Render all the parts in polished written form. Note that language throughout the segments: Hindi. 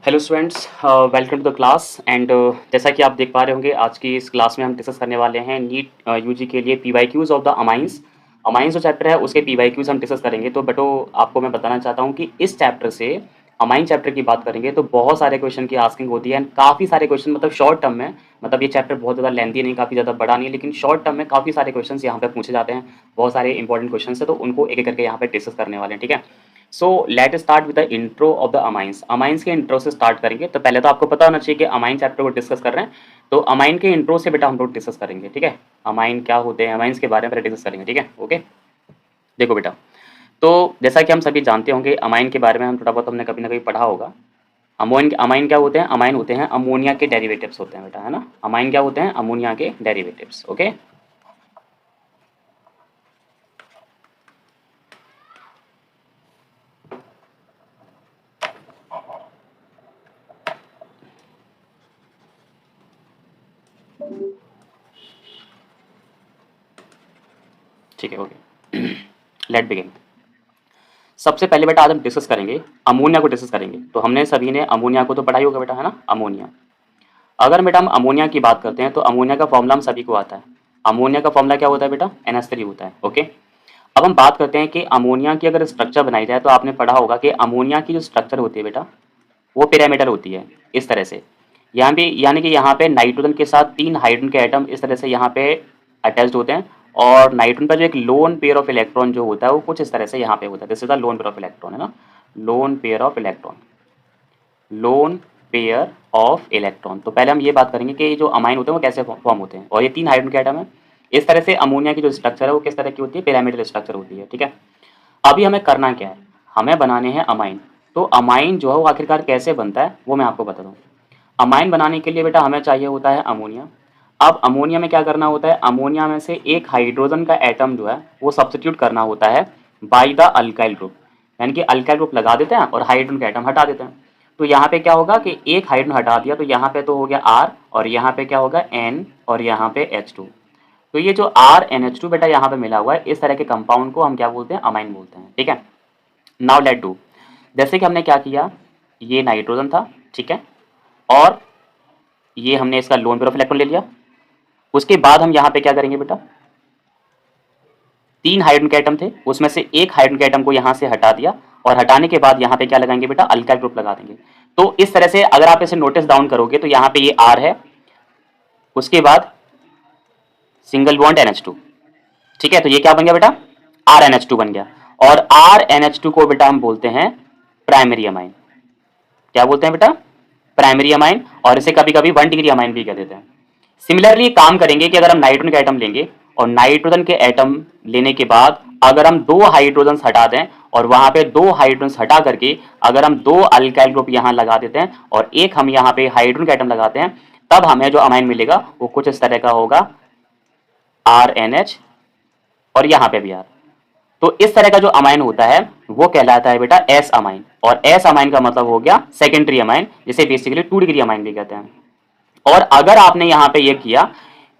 Hello students, welcome to the class and जैसा कि आप देख पा रहे होंगे आज की इस क्लास में हम डिस्कस करने वाले हैं नीट यूजी के लिए PYQs of the amines. Amines जो चैप्टर है उसके पीवाईक्यूज हम डिस्कस करेंगे। तो बेटो आपको मैं बताना चाहता हूँ कि इस चैप्टर से अमाइन चैप्टर की बात करेंगे तो बहुत सारे क्वेश्चन की आस्किंग होती है एंड काफ़ी सारे क्वेश्चन मतलब शॉर्ट टर्म में, मतलब ये चैप्टर बहुत ज़्यादा लेंथी नहीं, काफ़ी ज़्यादा बड़ा नहीं है, लेकिन शॉर्ट टर्म में काफ़ी सारे क्वेश्चन यहाँ पे पूछे जाते हैं। बहुत सारे इंपॉर्टेंट क्वेश्चन है तो उनको एक एक करके यहाँ पे डिस्कस करने वाले हैं, ठीक है। So let start with the intro of the amines. Amines के इंट्रो से स्टार्ट करेंगे। तो पहले तो आपको पता होना चाहिए कि अमाइन चैप्टर को डिस्कस कर रहे हैं, तो अमाइन के इंट्रो से बेटा हम लोग डिस्कस करेंगे, ठीक है। अमाइन क्या होते हैं, अमाइंस के बारे में डिस्कस करेंगे, ठीक है। ओके, देखो बेटा, तो जैसा कि हम सभी जानते होंगे अमाइन के बारे में हम थोड़ा बहुत हमने कभी ना कभी पढ़ा होगा। अमोइन अमाइन क्या होते हैं, अमाइन होते हैं अमोनिया के डेरिवेटिव्स होते हैं बेटा, है ना। अमाइन क्या होते हैं, अमोनिया के डेरिवेटिव्स। ओके, ठीक है। Okay, let begin. सबसे पहले बेटा आज हम डिस्कस करेंगे अमोनिया को डिस्कस करेंगे। तो हमने सभी ने अमोनिया को तो पढ़ा ही होगा बेटा, है ना। अमोनिया, अगर बेटा हम अमोनिया की बात करते हैं तो अमोनिया का फॉर्मूला हम सभी को आता है। अमोनिया का फॉर्मूला क्या होता है बेटा, NH3 होता है। ओके, अब हम बात करते हैं कि अमोनिया की अगर स्ट्रक्चर बनाई जाए तो आपने पढ़ा होगा कि अमोनिया की जो स्ट्रक्चर होती है बेटा वो पिरामिडल होती है इस तरह से। यहाँ भी यानी कि यहाँ पे नाइट्रोजन के साथ 3 हाइड्रोजन के एटम इस तरह से यहाँ पे अटैच्ड होते हैं, और नाइट्रोजन का जो एक लोन पेयर ऑफ इलेक्ट्रॉन जो होता है वो कुछ इस तरह से यहाँ पे होता है। This is the lone pair of electron, है ना। Lone pair of electron, lone pair of electron. तो पहले हम ये बात करेंगे कि जो अमाइन होते हैं वो कैसे फॉर्म होते हैं, और ये 3 हाइड्रोजन के एटम है। इस तरह से अमोनिया की जो स्ट्रक्चर है वो किस तरह की होती है, पिरामिडल स्ट्रक्चर होती है, ठीक है। अभी हमें करना क्या है, हमें बनाने हैं अमाइन। तो अमाइन जो है वो आखिरकार कैसे बनता है वो मैं आपको बता दूं। अमाइन बनाने के लिए बेटा हमें चाहिए होता है अमोनिया। अब अमोनिया में क्या करना होता है, अमोनिया में से एक हाइड्रोजन का एटम जो है वो सब्स्टिट्यूट करना होता है बाय द अल्काइल ग्रुप, यानी कि अल्काइल ग्रुप लगा देते हैं और हाइड्रोजन का एटम हटा देते हैं। तो यहाँ पे क्या होगा कि एक हाइड्रोजन हटा दिया तो यहाँ पे तो हो गया R, और यहाँ पे क्या होगा N, और यहाँ पे H2। तो ये जो RNH2 बेटा यहाँ पे मिला हुआ है, इस तरह के कंपाउंड को हम क्या बोलते हैं, अमाइन बोलते हैं, ठीक है। नाउ लेट डू, जैसे कि हमने क्या किया, ये नाइट्रोजन था, ठीक है, और ये हमने इसका लोन पेयर ऑफ इलेक्ट्रॉन ले लिया। उसके बाद हम यहाँ पे क्या करेंगे बेटा, 3 हाइड्रोजन के एटम थे उसमें से एक हाइड्रोजन के एटम को यहाँ से हटा दिया, और हटाने के बाद यहाँ पे क्या लगाएंगे बेटा, अल्काइल ग्रुप लगा देंगे। तो इस तरह से अगर आप इसे नोटिस डाउन करोगे तो यहाँ पे ये R है, उसके बाद सिंगल बॉन्ड NH2, ठीक है। तो ये क्या बन गया बेटा, RNH2 बन गया। और RNH2 को बेटा हम बोलते हैं प्राइमरी अमाइन। क्या बोलते हैं बेटा, प्राइमरी अमाइन, और इसे कभी कभी 1 डिग्री अमाइन भी कह देते हैं। सिमिलरली काम करेंगे कि अगर हम नाइट्रोजन के एटम लेंगे और नाइट्रोजन के एटम लेने के बाद अगर हम 2 हाइड्रोजन हटा दें और वहां पे 2 हाइड्रोजन हटा करके अगर हम 2 अल्काइल ग्रुप यहाँ लगा देते हैं और एक हम यहाँ पे हाइड्रोजन के एटम लगाते हैं, तब हमें जो अमाइन मिलेगा वो कुछ इस तरह का होगा, RNH, और यहाँ पे भी R। तो इस तरह का जो अमाइन होता है वो कहलाता है बेटा एस अमाइन, और एस अमाइन का मतलब हो गया सेकेंडरी अमाइन, जिसे बेसिकली 2 डिग्री अमाइन भी कहते हैं। और अगर आपने यहाँ पे ये किया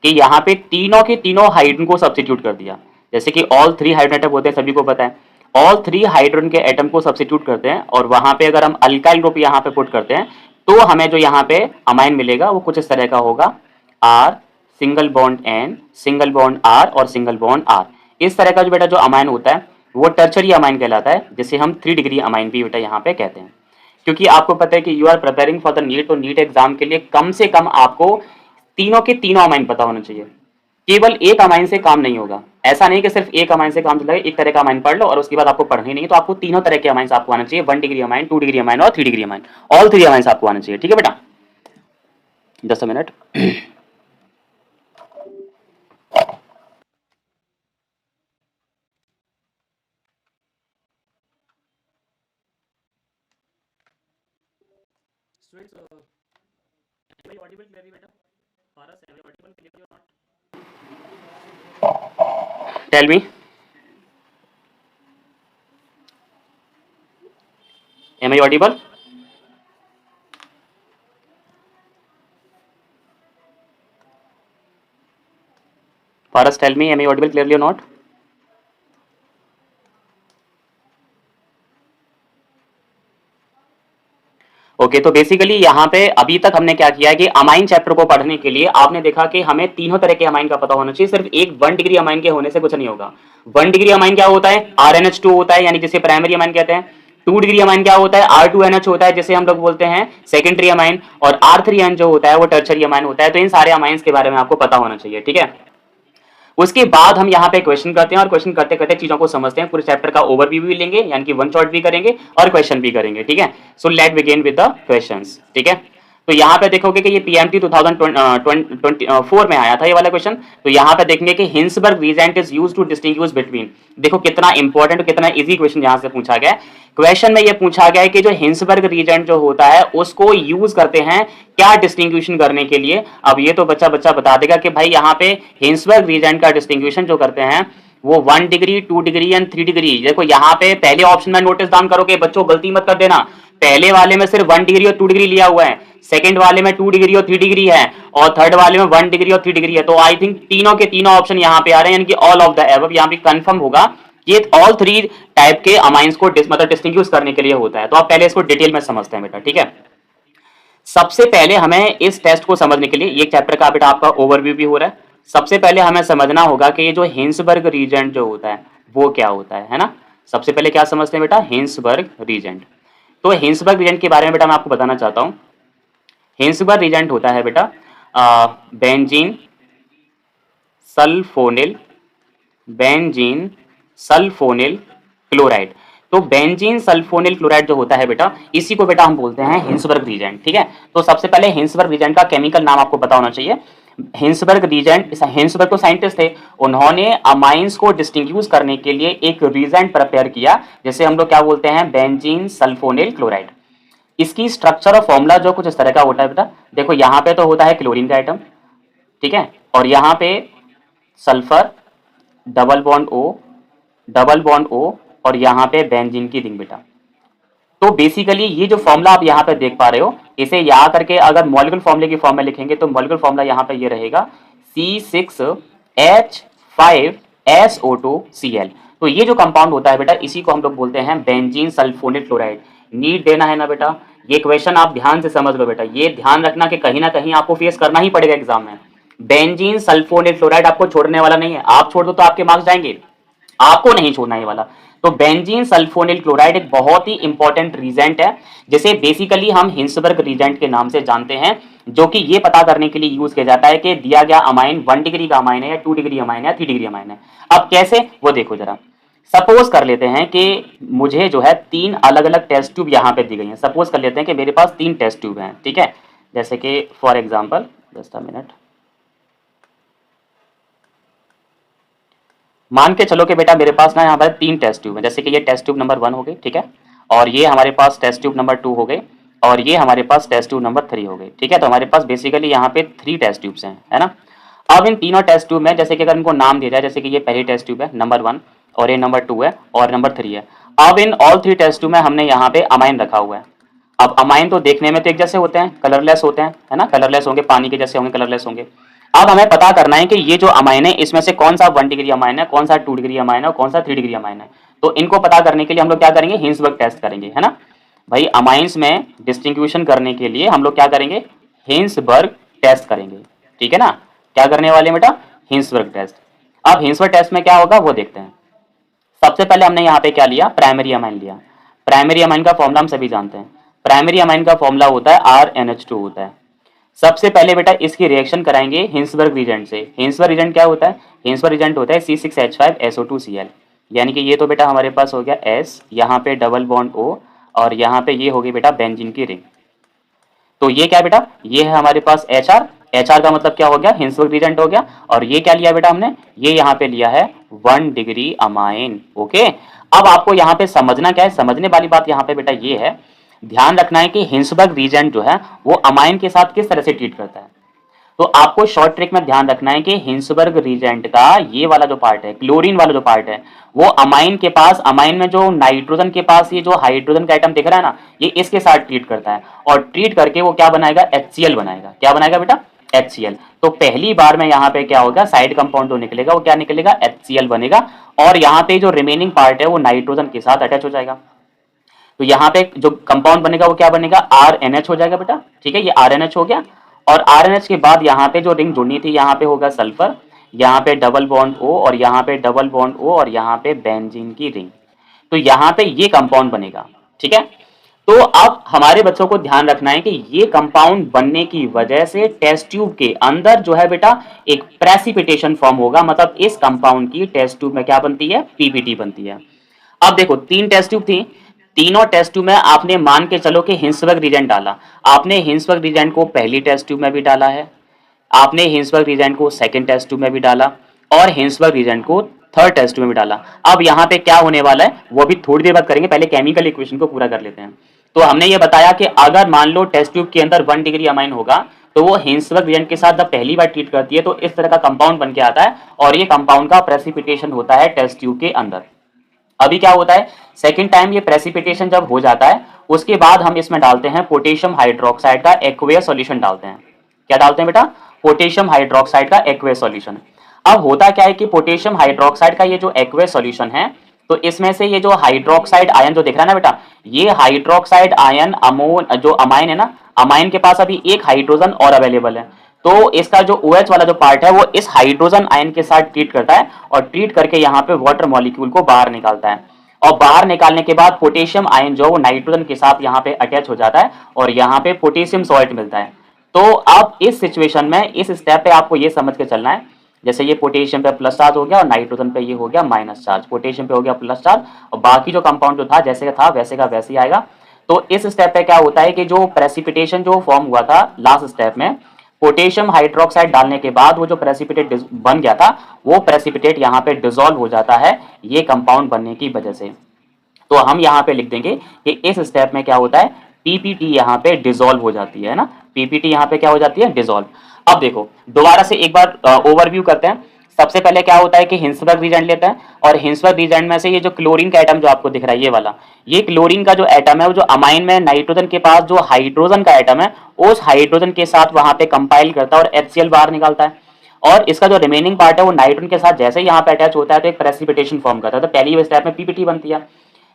कि यहाँ पे तीनों के तीनों हाइड्रोजन को सब्स्टिट्यूट कर दिया, जैसे कि ऑल 3 हाइड्रोजन एटम होते हैं, सभी को पता है, ऑल 3 हाइड्रोजन के एटम को सब्स्टिट्यूट करते हैं और वहां पे अगर हम अल्काइल ग्रुप यहाँ पे पुट करते हैं तो हमें जो यहाँ पे अमाइन मिलेगा वो कुछ इस तरह का होगा, R, single bond N, single bond R, और सिंगल बॉन्ड R। इस तरह का जो बेटा जो अमाइन होता है वो टर्शरी अमाइन कहलाता है, जिसे हम 3 डिग्री अमाइन भी बेटा यहाँ पे कहते हैं। क्योंकि आपको पता है कि you are preparing for the NEET, तो नीट एग्जाम के लिए कम से कम आपको तीनों के तीनों अमाइन पता होना चाहिए। केवल एक अमाइन से काम नहीं होगा, ऐसा नहीं कि सिर्फ एक अमाइन से काम चलेगा, एक तरह का अमाइन पढ़ लो और उसके बाद आपको पढ़ना ही नहीं, तो आपको तीनों तरह के अमाइन आपको आना चाहिए, 1 डिग्री अमाइन, 2 डिग्री अमाइन और 3 डिग्री अमाइन, ऑल 3 अमाइन आपको आना चाहिए, ठीक है बेटा। 10 मिनट। Tell me, am I audible? Paras, tell me, am I audible clearly or not? Okay, तो बेसिकली यहाँ पे अभी तक हमने क्या किया है कि अमाइन चैप्टर को पढ़ने के लिए आपने देखा कि हमें तीनों तरह के अमाइन का पता होना चाहिए, सिर्फ एक 1 डिग्री अमाइन के होने से कुछ नहीं होगा। 1 डिग्री अमाइन क्या होता है? RNH2 होता है, यानी जिसे प्राइमरी अमाइन कहते हैं। 2 डिग्री अमाइन क्या होता है? R2NH होता है, जिसे हम लोग बोलते हैं सेकेंडरी अमाइन। और R3N जो होता है वो टर्शरी अमाइन होता है। तो इन सारे अमाइंस के बारे में आपको पता होना चाहिए, ठीक है। उसके बाद हम यहाँ पे क्वेश्चन करते हैं और क्वेश्चन करते करते चीजों को समझते हैं, पूरे चैप्टर का ओवरव्यू भी लेंगे, यानी कि वन शॉट भी करेंगे और क्वेश्चन भी करेंगे, ठीक है। So let begin with the questions, ठीक है। तो यहाँ पे देखोगे कि ये पीएमटी 2024 में आया था ये वाला क्वेश्चन। तो यहाँ पे देखेंगे कि Hinsberg reagent is used to distinguish between, देखो कितना इंपॉर्टेंट और कितना इजी क्वेश्चन यहाँ से पूछा गया है। क्वेश्चन में ये पूछा गया है कि जो हिंसबर्ग रीजेंट जो होता है उसको यूज करते हैं क्या डिस्टिंग्विशन करने के लिए। अब ये तो बच्चा बता देगा कि भाई यहाँ पे हिंसबर्ग रीजेंट का डिस्टिंग्विशन जो करते हैं वो 1 डिग्री 2 डिग्री एंड 3 डिग्री। देखो यहाँ पे पहले ऑप्शन में नोटिस डाउन करोगे बच्चों, गलती मत कर देना, पहले वाले में सिर्फ 1 डिग्री और 2 डिग्री लिया हुआ है, सेकंड वाले में 2 डिग्री और 3 डिग्री है, और थर्ड वाले में 1 डिग्री और 3 डिग्री है। तो आई थिंक तीनों के तीनों ऑप्शन यहाँ पे आ रहे हैं, यानी कि ऑल ऑफ द एबव यहाँ पे कंफर्म होगा कि ऑल 3 टाइप के अमाइंस को मतलब डिस्टिंग्विश करने के लिए होता है। तो आप पहले इसको डिटेल में समझते हैं बेटा, ठीक है। सबसे पहले हमें इस टेस्ट को समझने के लिए, ये चैप्टर का बेटा आपका ओवरव्यू भी हो रहा है, सबसे पहले हमें समझना होगा कि ये जो हिंसबर्ग रीजेंट जो होता है वो क्या होता है ना। सबसे पहले क्या समझते हैं बेटा? Hinsberg reagent. तो हिंसबर्ग रीजेंट के बारे में बेटा मैं आपको बताना चाहता हूं। हिंसबर्ग रीजेंट होता है बेटा बेंजीन सल्फोनिल क्लोराइड। तो बेंजीन सल्फोनिल क्लोराइड जो होता है बेटा, इसी को बेटा हम बोलते हैं हिंसबर्ग रीजेंट, ठीक है। तो सबसे पहले हिंसबर्ग रीजेंट का केमिकल नाम आपको पता होना चाहिए। हिंसबर्ग तो साइंटिस्ट थे, उन्होंने अमाइंस को डिस्टिंग्विश करने के लिए एक रीजेंट प्रिपेयर किया, जैसे हम लोग क्या बोलते हैं, बेंजीन सल्फोनिल क्लोराइड। इसकी स्ट्रक्चर और फॉर्मूला जो कुछ इस तरह का होता है बेटा, देखो यहाँ पे तो होता है क्लोरीन का आइटम, ठीक है, और यहाँ पे सल्फर डबल बॉन्ड ओ और यहाँ पे बेंजीन की रिंग बेटा। तो बेसिकली ये जो फॉर्मूला आप यहाँ पे देख पा रहे हो, इसे याद करके अगर मॉलिक्यूलर फॉर्मूले की फॉर्म में लिखेंगे तो मॉलिक्यूलर फॉर्मूला यहाँ पे ये रहेगा C6H5SO2Cl। तो ये जो कंपाउंड होता है बेटा, इसी को हम लोग बोलते हैं बेंजीन सल्फोनेट क्लोराइड। नीट देना है ना बेटा, ये क्वेश्चन आप ध्यान से समझ लो बेटा, ये ध्यान रखना कि कहीं ना कहीं आपको फेस करना ही पड़ेगा एग्जाम में। बेंजीन सल्फोनेट क्लोराइड आपको छोड़ने वाला नहीं है, आप छोड़ दो तो आपके मार्क्स जाएंगे, आपको नहीं छोड़ना ये वाला। तो बेंजीन सल्फोनिल क्लोराइड एक बहुत ही इंपॉर्टेंट रीजेंट है, जिसे बेसिकली हम हिंसबर्ग रीजेंट के नाम से जानते हैं, जो कि ये पता करने के लिए यूज किया जाता है कि दिया गया अमाइन 1 डिग्री का अमाइन है या 2 डिग्री अमाइन है या 3 डिग्री अमाइन है। अब कैसे वो देखो जरा। सपोज कर लेते हैं कि मुझे जो है 3 अलग अलग टेस्ट ट्यूब यहाँ पे दी गई हैं। सपोज कर लेते हैं कि मेरे पास 3 टेस्ट ट्यूब हैं, ठीक है। जैसे कि for example, just a minute, मान के चलो कि बेटा मेरे पास ना यहाँ पर 3 टेस्ट ट्यूब है, जैसे कि ये टेस्ट ट्यूब नंबर 1 हो गई, ठीक है, और ये हमारे पास टेस्ट ट्यूब नंबर 2 हो गई, और ये हमारे पास टेस्ट ट्यूब नंबर 3 हो गई, ठीक है। तो हमारे पास बेसिकली यहाँ पे 3 टेस्ट ट्यूब्स हैं, है ना। अब इन तीनों टेस्ट ट्यूब में जैसे कि अगर इनको नाम दिया जाए, जैसे कि ये पहली टेस्ट ट्यूब है नंबर 1, और ये नंबर 2 है और नंबर 3 है। अब इन ऑल 3 टेस्ट ट्यूब में हमने यहाँ पे अमाइन रखा हुआ है। अब अमाइन तो देखने में तो एक जैसे होते हैं, कलरलेस होते हैं, है ना, कलरलेस होंगे, पानी के जैसे होंगे, कलरलेस होंगे। अब हमें पता करना है कि ये जो अमाइन है इसमें से कौन सा 1 डिग्री अमाइन है, कौन सा 2 डिग्री अमाइन है और कौन सा 3 डिग्री अमाइन है। तो इनको पता करने के लिए हम लोग क्या करेंगे, हिंसबर्ग टेस्ट करेंगे, है ना भाई। अमाइंस में डिस्टिंग्विशन करने के लिए हम लोग क्या करेंगे, हिंसबर्ग टेस्ट करेंगे, ठीक है ना। क्या करने वाले बेटा, हिंसबर्ग टेस्ट। अब हिंसबर्ग टेस्ट में क्या होगा वो देखते हैं। सबसे पहले हमने यहाँ पे क्या लिया, प्राइमरी अमाइन लिया। प्राइमरी अमाइन का फॉर्मूला हम सभी जानते हैं, प्राइमरी अमाइन का फॉर्मूला होता है RNH2 होता है। सबसे पहले बेटा इसकी रिएक्शन कराएंगे हिंसबर्ग रीजेंट से। हिंसबर्ग रीजेंट क्या होता है, हिंसबर्ग रीजेंट होता है C6H5SO2Cl, यानी कि ये तो बेटा हमारे पास हो गया S, यहाँ पे डबल बॉन्ड O, और यहाँ पे ये होगी बेटा बेंजीन की रिंग। तो ये क्या बेटा, ये है हमारे पास HR। HR का मतलब क्या हो गया, हिंसबर्ग रीजेंट हो गया। और ये क्या लिया बेटा हमने, ये यहाँ पे लिया है 1 डिग्री अमाइन, ओके। अब आपको यहाँ पे समझना क्या है, समझने वाली बात यहाँ पे बेटा ये है, ध्यान रखना है कि हिंसबर्ग रीजेंट जो है वो अमाइन के साथ किस तरह से ट्रीट करता है। तो आपको शॉर्ट ट्रिक में ध्यान रखना है कि हिंसबर्ग रीजेंट का ये वाला जो पार्ट है, क्लोरीन वाला जो पार्ट है, वो अमाइन के पास, अमाइन में जो नाइट्रोजन के पास ये जो हाइड्रोजन का आइटम दिख रहा है ना, ये इसके साथ ट्रीट करता है, और ट्रीट करके वो क्या बनाएगा, HCl बनाएगा। क्या बनाएगा बेटा, HCl। तो पहली बार में यहाँ पे क्या होगा, साइड कंपाउंड जो निकलेगा वो क्या निकलेगा, HCl बनेगा, और यहाँ पे जो रिमेनिंग पार्ट है वो नाइट्रोजन के साथ अटैच हो जाएगा। तो यहाँ पे जो कंपाउंड बनेगा वो क्या बनेगा, RNH हो जाएगा बेटा, ठीक है, ये RNH हो गया। और RNH के बाद यहाँ पे जो रिंग जुड़नी थी यहाँ पे होगा सल्फर, यहाँ पे डबल बॉन्ड O और यहाँ पे डबल बॉन्ड O और यहाँ पे बेंजीन की रिंग, तो यहाँ पे ये कंपाउंड बनेगा, ठीक है। तो अब हमारे बच्चों को ध्यान रखना है कि ये कंपाउंड बनने की वजह से टेस्ट ट्यूब के अंदर जो है बेटा एक प्रेसिपिटेशन फॉर्म होगा, मतलब इस कंपाउंड की टेस्ट ट्यूब में क्या बनती है, पीपीटी बनती है। अब देखो 3 टेस्ट ट्यूब थी, तीनों टेस्ट ट्यूब में आपने मान के चलो कि हिंसबर्ग रिएजेंट डाला। आपने हिंसबर्ग रिएजेंट को पहली टेस्ट ट्यूब में भी डाला है, आपने हिंसबर्ग रिएजेंट को सेकंड टेस्ट ट्यूब में भी डाला और हिंसबर्ग रिएजेंट को थर्ड टेस्ट ट्यूब में भी डाला। अब यहाँ पे क्या होने वाला है वो भी थोड़ी देर बाद करेंगे, पहले केमिकल इक्वेशन को पूरा कर लेते हैं। तो हमने ये बताया कि अगर मान लो टेस्ट ट्यूब के अंदर 1 डिग्री अमाइन होगा तो वो हिंसबर्ग रिएजेंट के साथ जब पहली बार ट्रीट करती है तो इस तरह का कंपाउंड बन के आता है और ये कंपाउंड का प्रेसिपिटेशन होता है टेस्ट ट्यूब के अंदर। अभी क्या होता है, सेकंड टाइम ये प्रेसिपिटेशन जब हो जाता है उसके बाद हम इसमें डालते हैं पोटेशियम हाइड्रोक्साइड का एक्वेस सॉल्यूशन डालते हैं। क्या डालते हैं बेटा, पोटेशियम हाइड्रोक्साइड का एक्वेस सॉल्यूशन। अब होता क्या है कि पोटेशियम हाइड्रोक्साइड का ये जो एक्वेस सॉल्यूशन है तो इसमें से ये जो हाइड्रोक्साइड आयन जो दिख रहा है ना बेटा, ये हाइड्रोक्साइड आयन जो अमाइन है ना, अमाइन के पास अभी एक हाइड्रोजन और अवेलेबल है, तो इसका जो OH वाला जो पार्ट है वो इस हाइड्रोजन आयन के साथ ट्रीट करता है और ट्रीट करके यहाँ पे वाटर मॉलिक्यूल को बाहर निकालता है। और बाहर निकालने के बाद पोटेशियम आयन जो वो नाइट्रोजन के साथ यहाँ पे अटैच हो जाता है और यहाँ पे पोटेशियम सॉल्ट मिलता है। तो अब इस सिचुएशन में इस स्टेप पे आपको ये समझ के चलना है, जैसे ये पोटेशियम पे प्लस चार्ज हो गया और नाइट्रोजन पे ये हो गया माइनस चार्ज, पोटेशियम पे हो गया प्लस चार्ज और बाकी जो कंपाउंड जो था जैसे का था वैसे का वैसे ही आएगा। तो इस स्टेप पे क्या होता है कि जो प्रेसिपिटेशन जो फॉर्म हुआ था लास्ट स्टेप में पोटेशियम हाइड्रोक्साइड डालने के बाद वो जो प्रेसिपिटेट बन गया था वो प्रेसिपिटेट यहाँ पे डिसॉल्व हो जाता है ये कंपाउंड बनने की वजह से। तो हम यहाँ पे लिख देंगे कि इस स्टेप में क्या होता है, पीपीटी यहाँ पे डिसॉल्व हो जाती है ना, पीपीटी यहाँ पे क्या हो जाती है, डिसॉल्व। अब देखो दोबारा से एक बार ओवरव्यू करते हैं। सबसे पहले क्या होता है कि हिंसबर्ग रिएजेंट लेते हैं और हिंसबर्ग रिएजेंट में से ये जो क्लोरीन का एटम जो आपको दिख रहा है ये वाला, ये क्लोरीन का जो एटम है वो जो अमाइन में नाइट्रोजन के पास जो हाइड्रोजन का एटम है उस हाइड्रोजन के साथ वहां पे कंपाइल करता है और HCl बाहर निकालता है और इसका जो रिमेनिंग पार्ट है वो नाइट्रोजन के साथ जैसे ही यहाँ पे अटैच होता है तो एक प्रेसिपिटेशन फॉर्म करता है। तो पहली स्टेप में पीपीटी बनती है।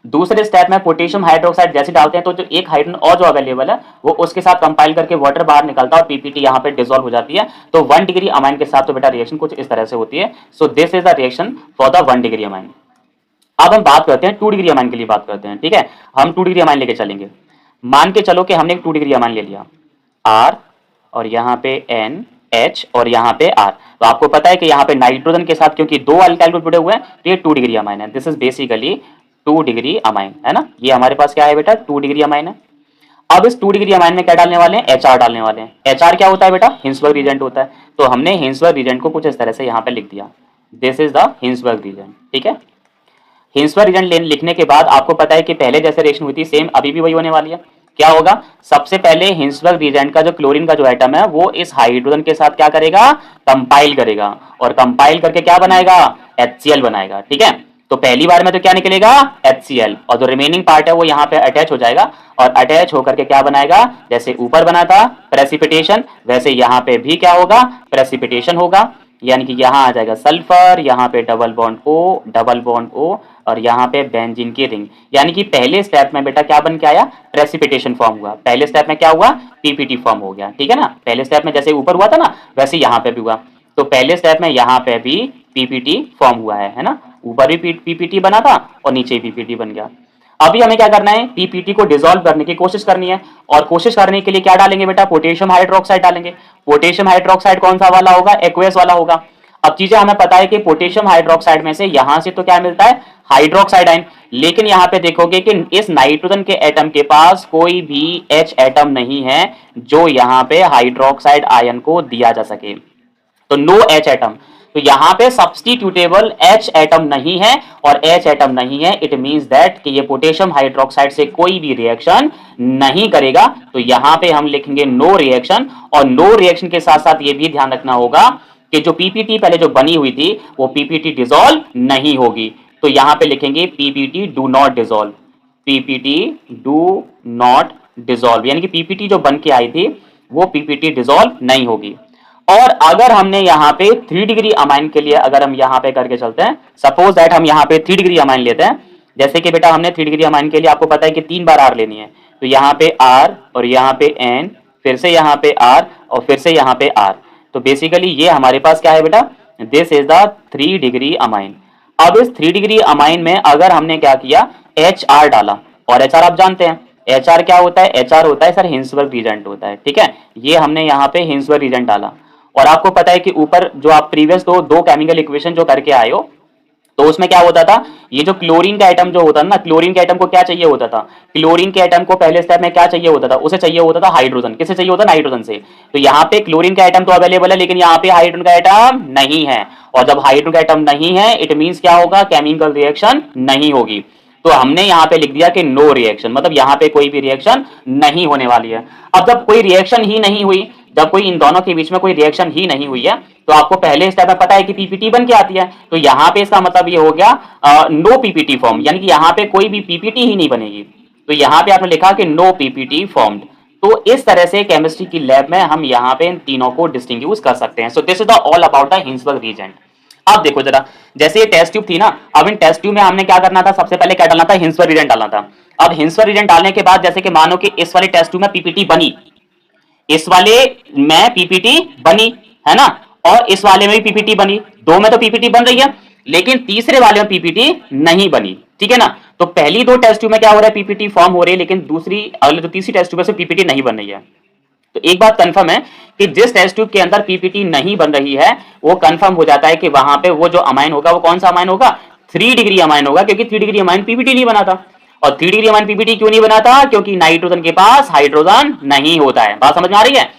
दूसरे स्टेप में पोटेशियम हाइड्रोक्साइड जैसे डालते हैं तो जो एक हाइड्रोजन और जो अवेलेबल है वो उसके साथ कंपाइल करके वाटर बाहर निकलता है और पीपीटी यहाँ पे डिसॉल्व हो जाती है। तो 1 डिग्री अमाइन के साथ तो बेटा रिएक्शन कुछ इस तरह से होती है। सो this is the reaction for the 1 degree amine. अब हम बात करते हैं 2 डिग्री अमाइन के लिए बात करते हैं, ठीक है। हम 2 डिग्री अमाइन लेके चलेंगे। मान के चलो कि हमने एक 2 डिग्री अमाइन ले लिया, R और यहाँ पे N H और यहाँ पे R। तो आपको पता है कि यहाँ पे नाइट्रोजन के साथ क्योंकि 2 अल्काइल ग्रुप जुड़े हुए हैं तो ये 2 डिग्री अमाइन है। This is basically 2 degree amine है ना, ये हमारे पास क्या है बेटा, 2 डिग्री अमाइन है। अब इस 2 डिग्री अमाइन में क्या डालने वाले हैं, HR डालने वाले हैं। HR क्या होता है बेटा, हिंसबर्ग रिएजेंट होता है। तो हमने हिंसबर्ग रिएजेंट को कुछ इस तरह से यहाँ पे लिख दिया, this is the Hinsberg reagent, ठीक है। हिंसबर्ग रिएजेंट लिखने के बाद आपको पता है कि पहले जैसे रिएक्शन हुई थी सेम अभी भी वही होने वाली है। क्या होगा, सबसे पहले हिंसबर्ग रिएजेंट का जो क्लोरीन का जो एटम है वो इस हाइड्रोजन के साथ क्या करेगा, कंपाइल करेगा और कंपाइल करके क्या बनाएगा, HCl बनाएगा, ठीक है। तो पहली बार में तो क्या निकलेगा, HCl और जो रिमेनिंग पार्ट है वो यहाँ पे अटैच हो जाएगा और अटैच होकर के क्या बनाएगा, जैसे ऊपर बना था प्रेसिपिटेशन वैसे यहाँ पे भी क्या होगा, प्रेसिपिटेशन होगा। यानी कि यहाँ आ जाएगा सल्फर, यहाँ पे डबल बॉन्ड O और यहाँ पे बेंजीन की रिंग। यानी कि पहले स्टेप में बेटा क्या बन के आया, प्रेसिपिटेशन फॉर्म हुआ। पहले स्टेप में क्या हुआ, पीपीटी फॉर्म हो गया, ठीक है ना। पहले स्टेप में जैसे ऊपर हुआ था ना वैसे यहाँ पे भी हुआ। तो पहले स्टेप में यहाँ पे भी पीपीटी फॉर्म हुआ है ना, ऊपर भी पीपीटी बना था और नीचे पीपीटी बन गया। अभी हमें क्या करना है, पीपीटी को डिसॉल्व करने की कोशिश करनी है और कोशिश करने के लिए क्या डालेंगे बेटा, पोटेशियम हाइड्रोक्साइड डालेंगे। पोटेशियम हाइड्रोक्साइड कौन सा वाला होगा, एक्वेस वाला होगा। अब चीजें हमें पता है कि पोटेशियम हाइड्रोक्साइड में से यहां से तो क्या मिलता है, हाइड्रोक्साइड आयन। लेकिन यहां पे देखोगे कि इस नाइट्रोजन के एटम के पास कोई भी H एटम नहीं है जो यहां पे हाइड्रोक्साइड आयन को दिया जा सके, तो नो H एटम। तो यहां पे सब्स्टिट्यूटेबल H एटम नहीं है और H एटम नहीं है, इट मींस दैट कि ये पोटेशियम हाइड्रोक्साइड से कोई भी रिएक्शन नहीं करेगा। तो यहां पे हम लिखेंगे नो रिएक्शन। और नो रिएक्शन के साथ साथ ये भी ध्यान रखना होगा कि जो पीपीटी पहले जो बनी हुई थी वो पीपीटी डिसॉल्व नहीं होगी। तो यहां पे लिखेंगे PPT do not dissolve, PPT do not dissolve, यानी कि पीपीटी जो बन के आई थी वो पीपीटी डिसॉल्व नहीं होगी। और अगर हमने यहाँ पे 3 डिग्री अमाइन के लिए अगर हम यहाँ पे करके चलते हैं, सपोज दैट हम यहाँ पे 3 डिग्री अमाइन लेते हैं जैसे कि बेटा हमने 3 डिग्री अमाइन के लिए आपको पता है कि 3 बार आर लेनी है, तो यहाँ पे आर और यहाँ पे एन, फिर से यहाँ पे आर और फिर से यहाँ पे आर। तो बेसिकली ये हमारे पास क्या है बेटा, this is the 3 degree amine. अब इस 3 डिग्री अमाइन में अगर हमने क्या किया, एच आर डाला, और एच आर आप जानते हैं एच आर क्या होता है, एच आर होता है सर हिंसबर्ग रीजेंट होता है, ठीक है। ये हमने यहाँ पे हिंसबर्ग रीजेंट डाला, और आपको पता है कि ऊपर जो आप प्रीवियस दो केमिकल इक्वेशन जो करके आए हो, तो उसमें क्या होता था, ये जो क्लोरीन का एटम जो होता था ना, क्लोरीन के एटम को क्या चाहिए होता था, क्लोरीन के एटम को पहले स्टेप में क्या चाहिए होता था, उसे चाहिए होता था हाइड्रोजन। किससे चाहिए होता, नाइट्रोजन से। तो यहाँ पे क्लोरीन का एटम तो अवेलेबल है, लेकिन यहाँ पे हाइड्रोजन का एटम नहीं है, और जब हाइड्रोजन का एटम नहीं है इट मींस क्या होगा, केमिकल रिएक्शन नहीं होगी। तो हमने यहाँ पे लिख दिया कि नो रिएक्शन, मतलब यहाँ पे कोई भी रिएक्शन नहीं होने वाली है। अब जब कोई रिएक्शन ही नहीं हुई, जब कोई इन दोनों के बीच में कोई रिएक्शन ही नहीं हुई है, तो आपको पहले स्टेप में पता है कि पीपीटी बन के आती है, तो यहाँ पे इसका मतलब ये हो गया नो पीपीटी फॉर्म, यानी कि यहाँ पे कोई भी पीपीटी ही नहीं बनेगी। तो यहाँ पे आपने लिखा कि नो पीपीटी फॉर्म्ड। तो इस तरह से केमिस्ट्री की लैब में हम यहाँ पे इन तीनों को डिस्टिंग्विश कर सकते हैं। So this is the all about the Hinsberg reagent. अब देखो जरा, जैसे ये टेस्ट ट्यूब थी ना, अब इन टेस्ट ट्यूब में हमने क्या करना था, सबसे पहले क्या डालना था, हिंसबर्ग रीजेंट डालना था। अब हिंसबर्ग रीजेंट डालने के बाद जैसे कि मानो कि इस वाले टेस्ट ट्यूब में पीपीटी बनी, इस वाले में पीपीटी बनी, है ना, और इस वाले में भी पीपीटी बनी, दो में तो पीपीटी बन रही है, लेकिन तीसरे वाले में पीपीटी नहीं बनी, ठीक है ना। तो पहली दो टेस्ट ट्यूब में क्या हो रहा है, पीपीटी फॉर्म हो रही है, लेकिन दूसरी अगले जो तीसरी टेस्ट ट्यूब में से पीपीटी नहीं बन रही है। तो एक बात कंफर्म है कि जिस टेस्ट ट्यूब के अंदर पीपीटी नहीं बन रही है, वो कंफर्म हो जाता है कि वहां पे वो जो अमाइन होगा वो कौन सा अमाइन होगा, 3 डिग्री अमाइन होगा, क्योंकि 3 डिग्री अमाइन पीपीटी नहीं बना था। और 3 डिग्री अमाइन पीपीटी क्यों नहीं बना था, क्योंकि नाइट्रोजन के पास हाइड्रोजन नहीं होता है। बात समझ में आ रही है।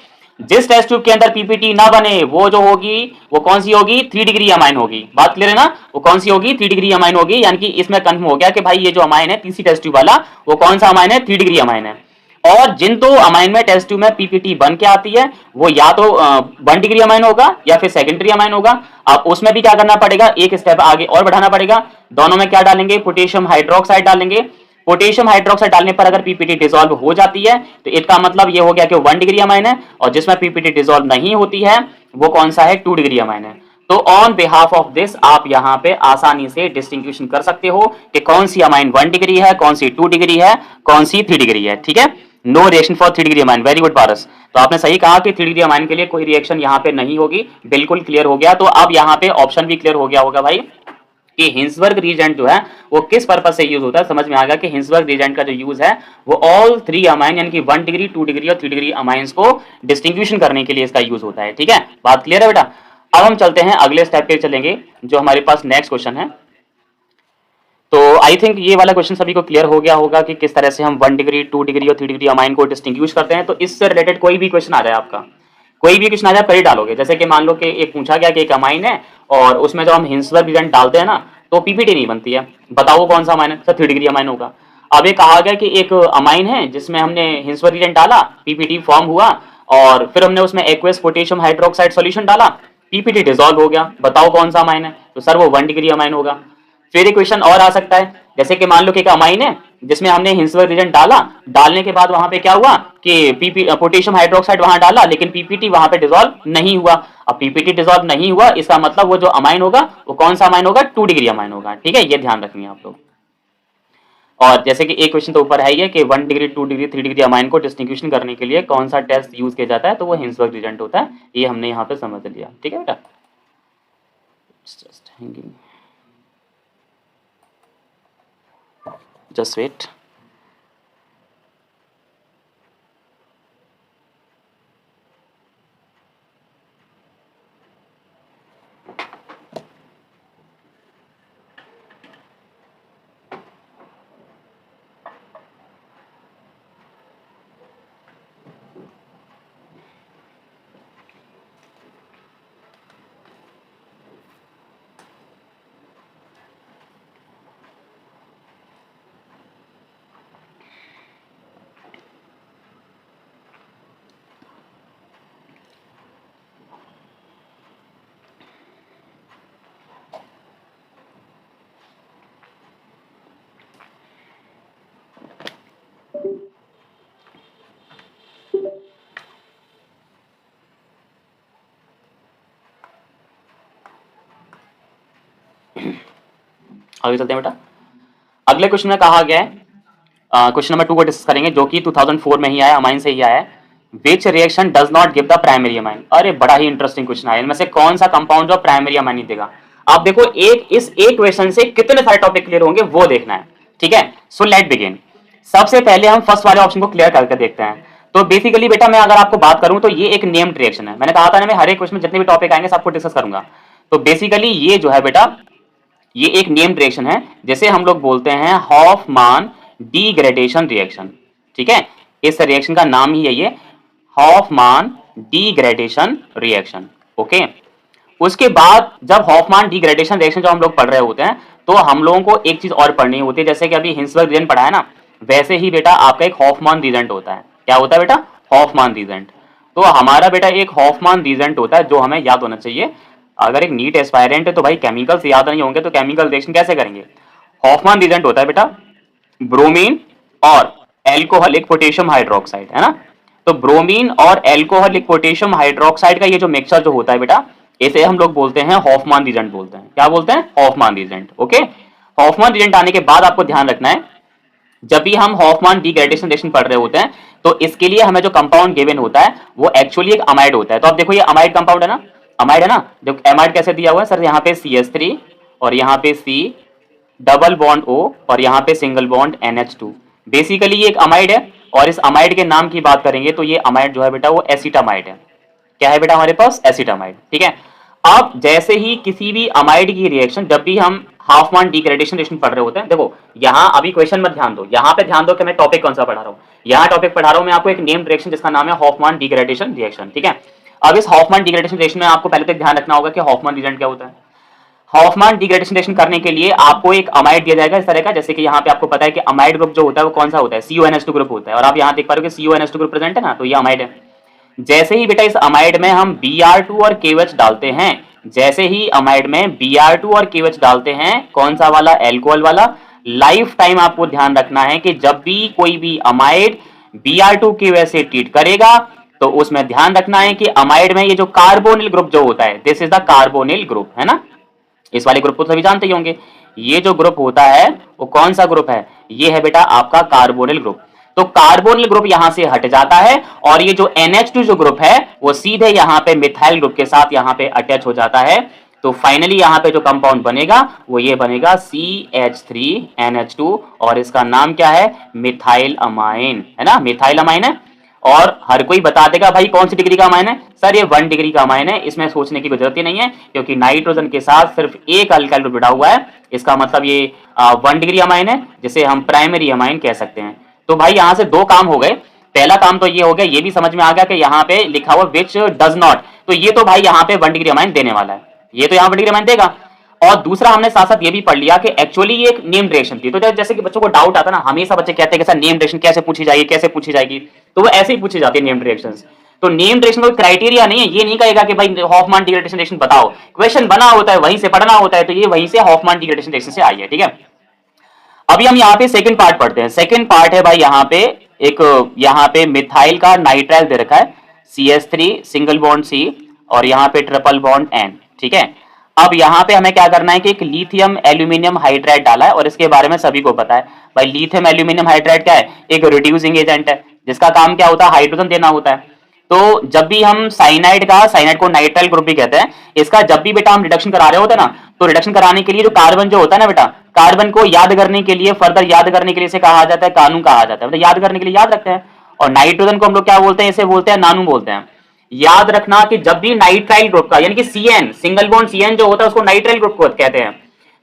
जिस टेस्ट ट्यूब के अंदर पीपीटी ना बने वो जो होगी वो कौन सी होगी, 3 डिग्री अमाइन होगी। बात क्लियर है ना, वो कौन सी होगी, 3 डिग्री अमाइन होगी। यानी कि इसमें कंफर्म हो गया कि भाई ये जो अमाइन है तीसरी टेस्ट ट्यूब वाला, वो कौन सा अमाइन है, 3 डिग्री अमाइन है। और जिन दो अमाइन में टेस्ट ट्यूब में पीपीटी बन के आती है, वो या तो 1 डिग्री अमाइन होगा या फिर सेकेंडरी अमाइन होगा। अब उसमें भी क्या करना पड़ेगा, एक स्टेप आगे और बढ़ाना पड़ेगा। दोनों में क्या डालेंगे, पोटेशियम हाइड्रोक्साइड डालेंगे। पोटेशियम हाइड्रोक्साइड डालने पर अगर पीपीटी डिसॉल्व हो जाती है, तो इसका मतलब ये हो गया कि 1 डिग्री अमाइन है, और जिसमें पीपीटी डिसॉल्व नहीं होती है वो कौन सा है, 2 डिग्री अमाइन है। तो ऑन बिहाफ ऑफ दिस आप यहाँ पे आसानी से डिस्टिंग्विशन कर सकते हो कि कौन सी अमाइन 1 डिग्री है, कौन सी 2 डिग्री है, कौन सी 3 डिग्री है, ठीक है। No reaction for 3 degree amine, very good Paras. तो आपने सही कहा कि 3 डिग्री अमाइन के लिए कोई रिएक्शन यहाँ पे नहीं होगी, बिल्कुल क्लियर हो गया। तो अब यहाँ पे ऑप्शन भी क्लियर हो गया होगा भाई कि हिंसबर्ग रीजेंट जो है वो किस पर्पज से यूज होता है। समझ में आ गया कि हिंसबर्ग रीजेंट का जो यूज है वो ऑल 3 अमाइन यानी कि 1 डिग्री 2 डिग्री और 3 डिग्री अमाइंस को डिस्टिंग्विशन करने के लिए इसका यूज होता है, ठीक है। बात क्लियर है बेटा। अब हम चलते हैं अगले स्टेप पे चलेंगे, जो हमारे पास नेक्स्ट क्वेश्चन है। तो आई थिंक ये वाला क्वेश्चन सभी को क्लियर हो गया होगा कि किस तरह से हम 1 डिग्री 2 डिग्री और 3 डिग्री अमाइन को डिस्टिंग्विश करते हैं। तो इससे रिलेटेड कोई भी क्वेश्चन आ जाए आपका, कोई भी क्वेश्चन आ जाए कर ही डालोगे। जैसे कि मान लो कि एक पूछा गया कि एक अमाइन है और उसमें जब हम हिंसबर्ग रीजेंट डालते हैं ना तो पीपीटी नहीं बनती है, बताओ कौन सा अमाइन है, सर 3 डिग्री अमाइन होगा। अब ये कहा गया कि एक अमाइन है जिसमें हमने हिंसबर्ग रीजेंट डाला, पीपीटी फॉर्म हुआ, और फिर हमने उसमें एक्वस पोटेशियम हाइड्रोक्साइड सॉल्यूशन डाला, पीपीटी डिसॉल्व हो गया, बताओ कौन सा अमाइन है। तो सर वो 1 डिग्री अमाइन होगा। फिर एक क्वेश्चन और आ सकता है, जैसे कि मान लो कि एक अमाइन है जिसमें हमने हिंसबर्ग रीजेंट डाला, डालने के बाद वहां पे क्या हुआ कि पोटेशियम हाइड्रोक्साइड वहां डाला, लेकिन पीपीटी वहां पे डिसॉल्व नहीं हुआ। अब पीपीटी डिसॉल्व नहीं हुआ, इसका मतलब वो जो अमाइन होगा वो कौन सा अमाइन होगा, 2 डिग्री अमाइन होगा, ठीक है। ये ध्यान रखेंगे आप लोग। और जैसे कि एक क्वेश्चन तो ऊपर है ही है कि 1 डिग्री 2 डिग्री 3 डिग्री अमाइन को डिस्टिंग्विशन करने के लिए कौन सा टेस्ट यूज किया जाता है, तो वो हिंसबर्ग रीजेंट होता है। ये हमने यहाँ पे समझ लिया, ठीक है बेटा। Just wait. आगे चलते हैं बेटा। अगले क्वेश्चन में कहा गया है, क्वेश्चन नंबर 2 को डिस्कस करेंगे जो कि 2004 में ही आया, अमाइन से ही आया है। Which reaction does not give the primary amine. अरे बड़ा ही इंटरेस्टिंग क्वेश्चन आया, इनमें से कौन सा कंपाउंड जो प्राइमरी अमाइन नहीं देगा। आप देखो इस एक क्वेश्चन से कितने सारे टॉपिक क्लियर होंगे वो देखना है, ठीक है। So let begin. सबसे पहले हम फर्स्ट वाले ऑप्शन को क्लियर करके देखते हैं। तो बेसिकली बेटा मैं अगर आपको बात करूं तो ये एक नेम्ड रिएक्शन है। मैंने कहा था ना मैं हर एक क्वेश्चन में जितने भी टॉपिक आएंगे सबको डिस्कस करूंगा। तो बेसिकली ये जो है बेटा ये एक नेम्ड रिएक्शन है, जैसे हम लोग बोलते हैं हॉफमान डिग्रेडेशन रिएक्शन, ठीक है। इस रिएक्शन का नाम ही है ये हॉफमान डिग्रेडेशन रिएक्शन, ओके। उसके बाद जब हॉफमान डिग्रेडेशन रिएक्शन जब हम लोग पढ़ रहे होते हैं तो हम लोगों को एक चीज और पढ़नी होती है, जैसे कि अभी हिंसबर्ग रीजन पढ़ा है ना, वैसे ही बेटा आपका एक हॉफमान रीजेंट होता है। क्या होता है बेटा? हॉफमान रीजेंट। तो हमारा बेटा एक हॉफमान रीजेंट होता है जो हमें याद होना चाहिए। अगर एक नीट एस्पायरेंट है तो भाई केमिकल्स याद नहीं होंगे तो केमिकल रिएक्शन कैसे करेंगे। हॉफमान रीजेंट होता है बेटा ब्रोमीन और एल्कोहलिक पोटेशियम हाइड्रोक्साइड, है ना। तो ब्रोमीन और एल्कोहलिक पोटेशियम हाइड्रोक्साइड का ये जो मिक्सचर जो होता है बेटा इसे हम लोग बोलते हैं हॉफमान रीजेंट बोलते हैं। क्या बोलते हैं? हॉफमान रीजेंट, ओके। हॉफमान रीजेंट आने के बाद आपको ध्यान रखना है जब भी हम हॉफमान डिग्रेडेशन रिएक्शन पढ़ रहे होते हैं तो इसके लिए हमें जो कंपाउंड गिवन होता है वो एक्चुअली एक अमाइड होता है। तो आप देखो ये अमाइड कंपाउंड है ना, अमाइड है ना। जो अमाइड कैसे दिया हुआ है सर, यहाँ पे CH3 और यहाँ पे C डबल बॉन्ड O और यहाँ पे सिंगल बॉन्ड NH2। बेसिकली ये एक अमाइड है और इस अमाइड के नाम की बात करेंगे तो ये अमाइड जो है बेटा वो एसिटामाइड है। क्या है बेटा हमारे पास? एसिटामाइड, ठीक है। अब जैसे ही किसी भी अमाइड की रिएक्शन जब भी हम हॉफमान डिग्रेडेशन रिएक्शन पढ़ रहे होते हैं, देखो यहाँ अभी क्वेश्चन में ध्यान दो, यहाँ पे ध्यान दो कि मैं टॉपिक कौन सा पढ़ा रहा हूँ। यहाँ टॉपिक पढ़ा रहा हूँ मैं आपको एक नेम्ड रिएक्शन जिसका नाम है हॉफमान डिग्रेडेशन रिएक्शन, ठीक है। अब इस हॉफमान डिग्रेडेशन रिएक्शन में आपको पहले तक ध्यान रखना होगा कि हॉफमान रीजेंट क्या होता है। हॉफमान डिग्रेडेशन रिएक्शन करने के लिए आपको एक अमाइड दिया जाएगा इस तरह का, जैसे कि यहाँ पे आपको पता है कि अमाइड ग्रुप जो होता है वो कौन सा होता है, CONH2 ग्रुप होता है। और आप यहाँ देख पा रहे हो कि CONH2 ग्रुप प्रेजेंट है ना, तो ये अमाइड है। जैसे ही बेटा इस अमाइड में हम Br2 और KOH डालते हैं, जैसे ही अमाइड में Br2 और KOH डालते हैं, कौन सा वाला? एल्कोहल वाला। लाइफ टाइम आपको ध्यान रखना है कि जब भी कोई भी अमाइड Br2 KOH से ट्रीट करेगा तो उसमें ध्यान रखना है कि अमाइड में ये जो कार्बोनिल ग्रुप जो होता है, this is the carbonyl group, है ना। इस वाले ग्रुप को सभी जानते ही होंगे। ये जो ग्रुप होता है वो कौन सा ग्रुप है? ये है बेटा आपका कार्बोनिल ग्रुप। तो कार्बोनिल ग्रुप यहां से हट जाता है और ये जो NH2 जो ग्रुप है वो सीधे यहां पे मिथाइल ग्रुप के साथ यहां पे अटैच हो जाता है। तो फाइनली यहां पे जो कंपाउंड बनेगा वो ये बनेगा CH3NH2 और इसका नाम क्या है? मिथाइल अमाइन, है ना। मिथाइल अमाइन है। और हर कोई बता देगा भाई कौन सी डिग्री का अमाइन है सर, ये 1 डिग्री का अमाइन है। इसमें सोचने की जरूरत ही नहीं है क्योंकि नाइट्रोजन के साथ सिर्फ एक अल्काइल ग्रुप जुड़ा हुआ है, इसका मतलब ये 1 डिग्री अमाइन है जिसे हम प्राइमरी अमाइन कह सकते हैं। तो भाई यहां से 2 काम हो गए। पहला काम तो ये हो गया, ये भी समझ में आ गया कि यहाँ पे लिखा हुआ विच डज नॉट, तो ये तो भाई यहाँ पे 1 डिग्री अमाइन देने वाला है, ये तो यहाँ 1 डिग्री अमाइन देगा। और दूसरा हमने साथ साथ ये भी पढ़ लिया कि एक्चुअली ये एक नेम्ड रिएक्शन थी। तो जैसे कि बच्चों को डाउट आता ना, हमेशा बच्चे कहते हैं कि सर नेम्ड रिएक्शन कैसे पूछी जाएगी, कैसे पूछी जाएगी, तो वो ऐसे ही पूछी जाती है नेम्ड रिएक्शंस। तो नेम्ड रिएक्शन कोई क्राइटेरिया नहीं है, ये नहीं कहेगा कि भाई हॉफमान डिग्रेडेशन रिएक्शन बताओ, क्वेश्चन बना होता है वहीं से पढ़ना होता है, तो ये वहीं से हॉफमान डिग्रेडेशन रिएक्शन से आई है, ठीक है। अभी हम यहाँ पे सेकंड पार्ट पढ़ते हैं। सेकंड पार्ट है भाई यहाँ पे एक, यहाँ पे मिथाइल का नाइट्राइल दे रखा है CH3 सिंगल बॉन्ड C और यहाँ पे ट्रिपल बॉन्ड N, ठीक है। अब यहाँ पे हमें क्या करना है कि एक लिथियम एल्यूमिनियम हाइड्राइड डाला है और इसके बारे में सभी को पता है भाई। लिथियम एल्यूमिनियम हाइड्राइड क्या है? एक रिड्यूसिंग एजेंट है जिसका काम क्या होता है? हाइड्रोजन देना होता है। तो जब भी हम साइनाइड को नाइट्राइल ग्रुप भी कहते हैं, इसका जब भी बेटा हम रिडक्शन करा रहे होते हैं ना, तो रिडक्शन कराने के लिए जो कार्बन जो होता है ना बेटा, कार्बन को याद करने के लिए, फर्दर याद करने के लिए इसे कहा जाता है कानू कहा जाता है, मतलब याद करने के लिए याद रखते हैं। और नाइट्रोजन को हम लोग क्या बोलते हैं? इसे बोलते हैं नानू बोलते हैं। याद रखना कि जब भी नाइट्राइल ग्रुप का यानी कि CN सिंगल बॉन्ड CN जो होता है उसको नाइट्राइल ग्रुप को कहते हैं।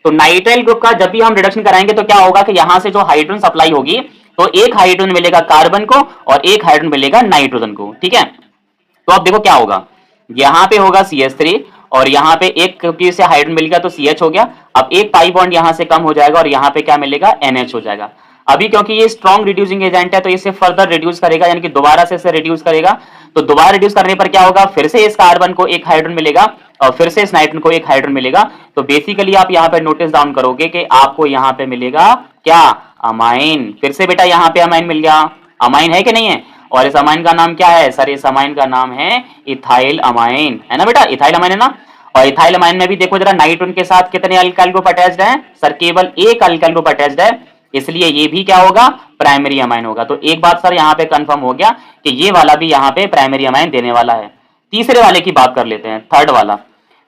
तो नाइट्राइल ग्रुप का जब भी हम रिडक्शन कराएंगे तो क्या होगा कि यहां से जो हाइड्रोजन सप्लाई होगी तो एक हाइड्रोजन मिलेगा कार्बन को और एक हाइड्रोजन मिलेगा नाइट्रोजन को, ठीक है। तो अब देखो क्या होगा, यहां पे होगा CH3 और यहाँ पे एक पीस से हाइड्रोजन मिल गया तो CH हो गया। अब एक पाई बॉन्ड यहां से कम हो जाएगा और यहाँ पे क्या मिलेगा? NH हो जाएगा। अभी क्योंकि ये स्ट्रॉन्ग रिड्यूसिंग एजेंट है तो इसे फर्दर रिड्यूस करेगा, यानी कि दोबारा से इसे रिड्यूस करेगा। तो दोबारा रिड्यूस करने पर क्या होगा? फिर से इस कार्बन को एक हाइड्रोजन मिलेगा और फिर से इस नाइट्रोजन को एक हाइड्रोजन मिलेगा। तो बेसिकली आप यहाँ पे नोटिस डाउन करोगे कि आपको यहाँ पे मिलेगा क्या? अमाइन। फिर से बेटा यहाँ पे अमाइन मिल गया। अमाइन है कि नहीं है? और इस अमाइन का नाम क्या है सर? इस अमाइन का नाम है इथाइल अमाइन, है ना बेटा, इथाइल अमाइन है ना। और इथाइल अमाइन में भी देखो जरा नाइट्रोजन के साथ कितने अल्काइल ग्रुप अटैच्ड हैं सर? केवल एक अल्काइल ग्रुप अटैच्ड है। इसलिए ये भी क्या होगा, प्राइमरी अमाइन होगा। तो एक बात सर यहाँ पे कंफर्म हो गया कि ये वाला भी यहाँ पे प्राइमरी अमाइन देने वाला है। तीसरे वाले की बात कर लेते हैं, थर्ड वाला।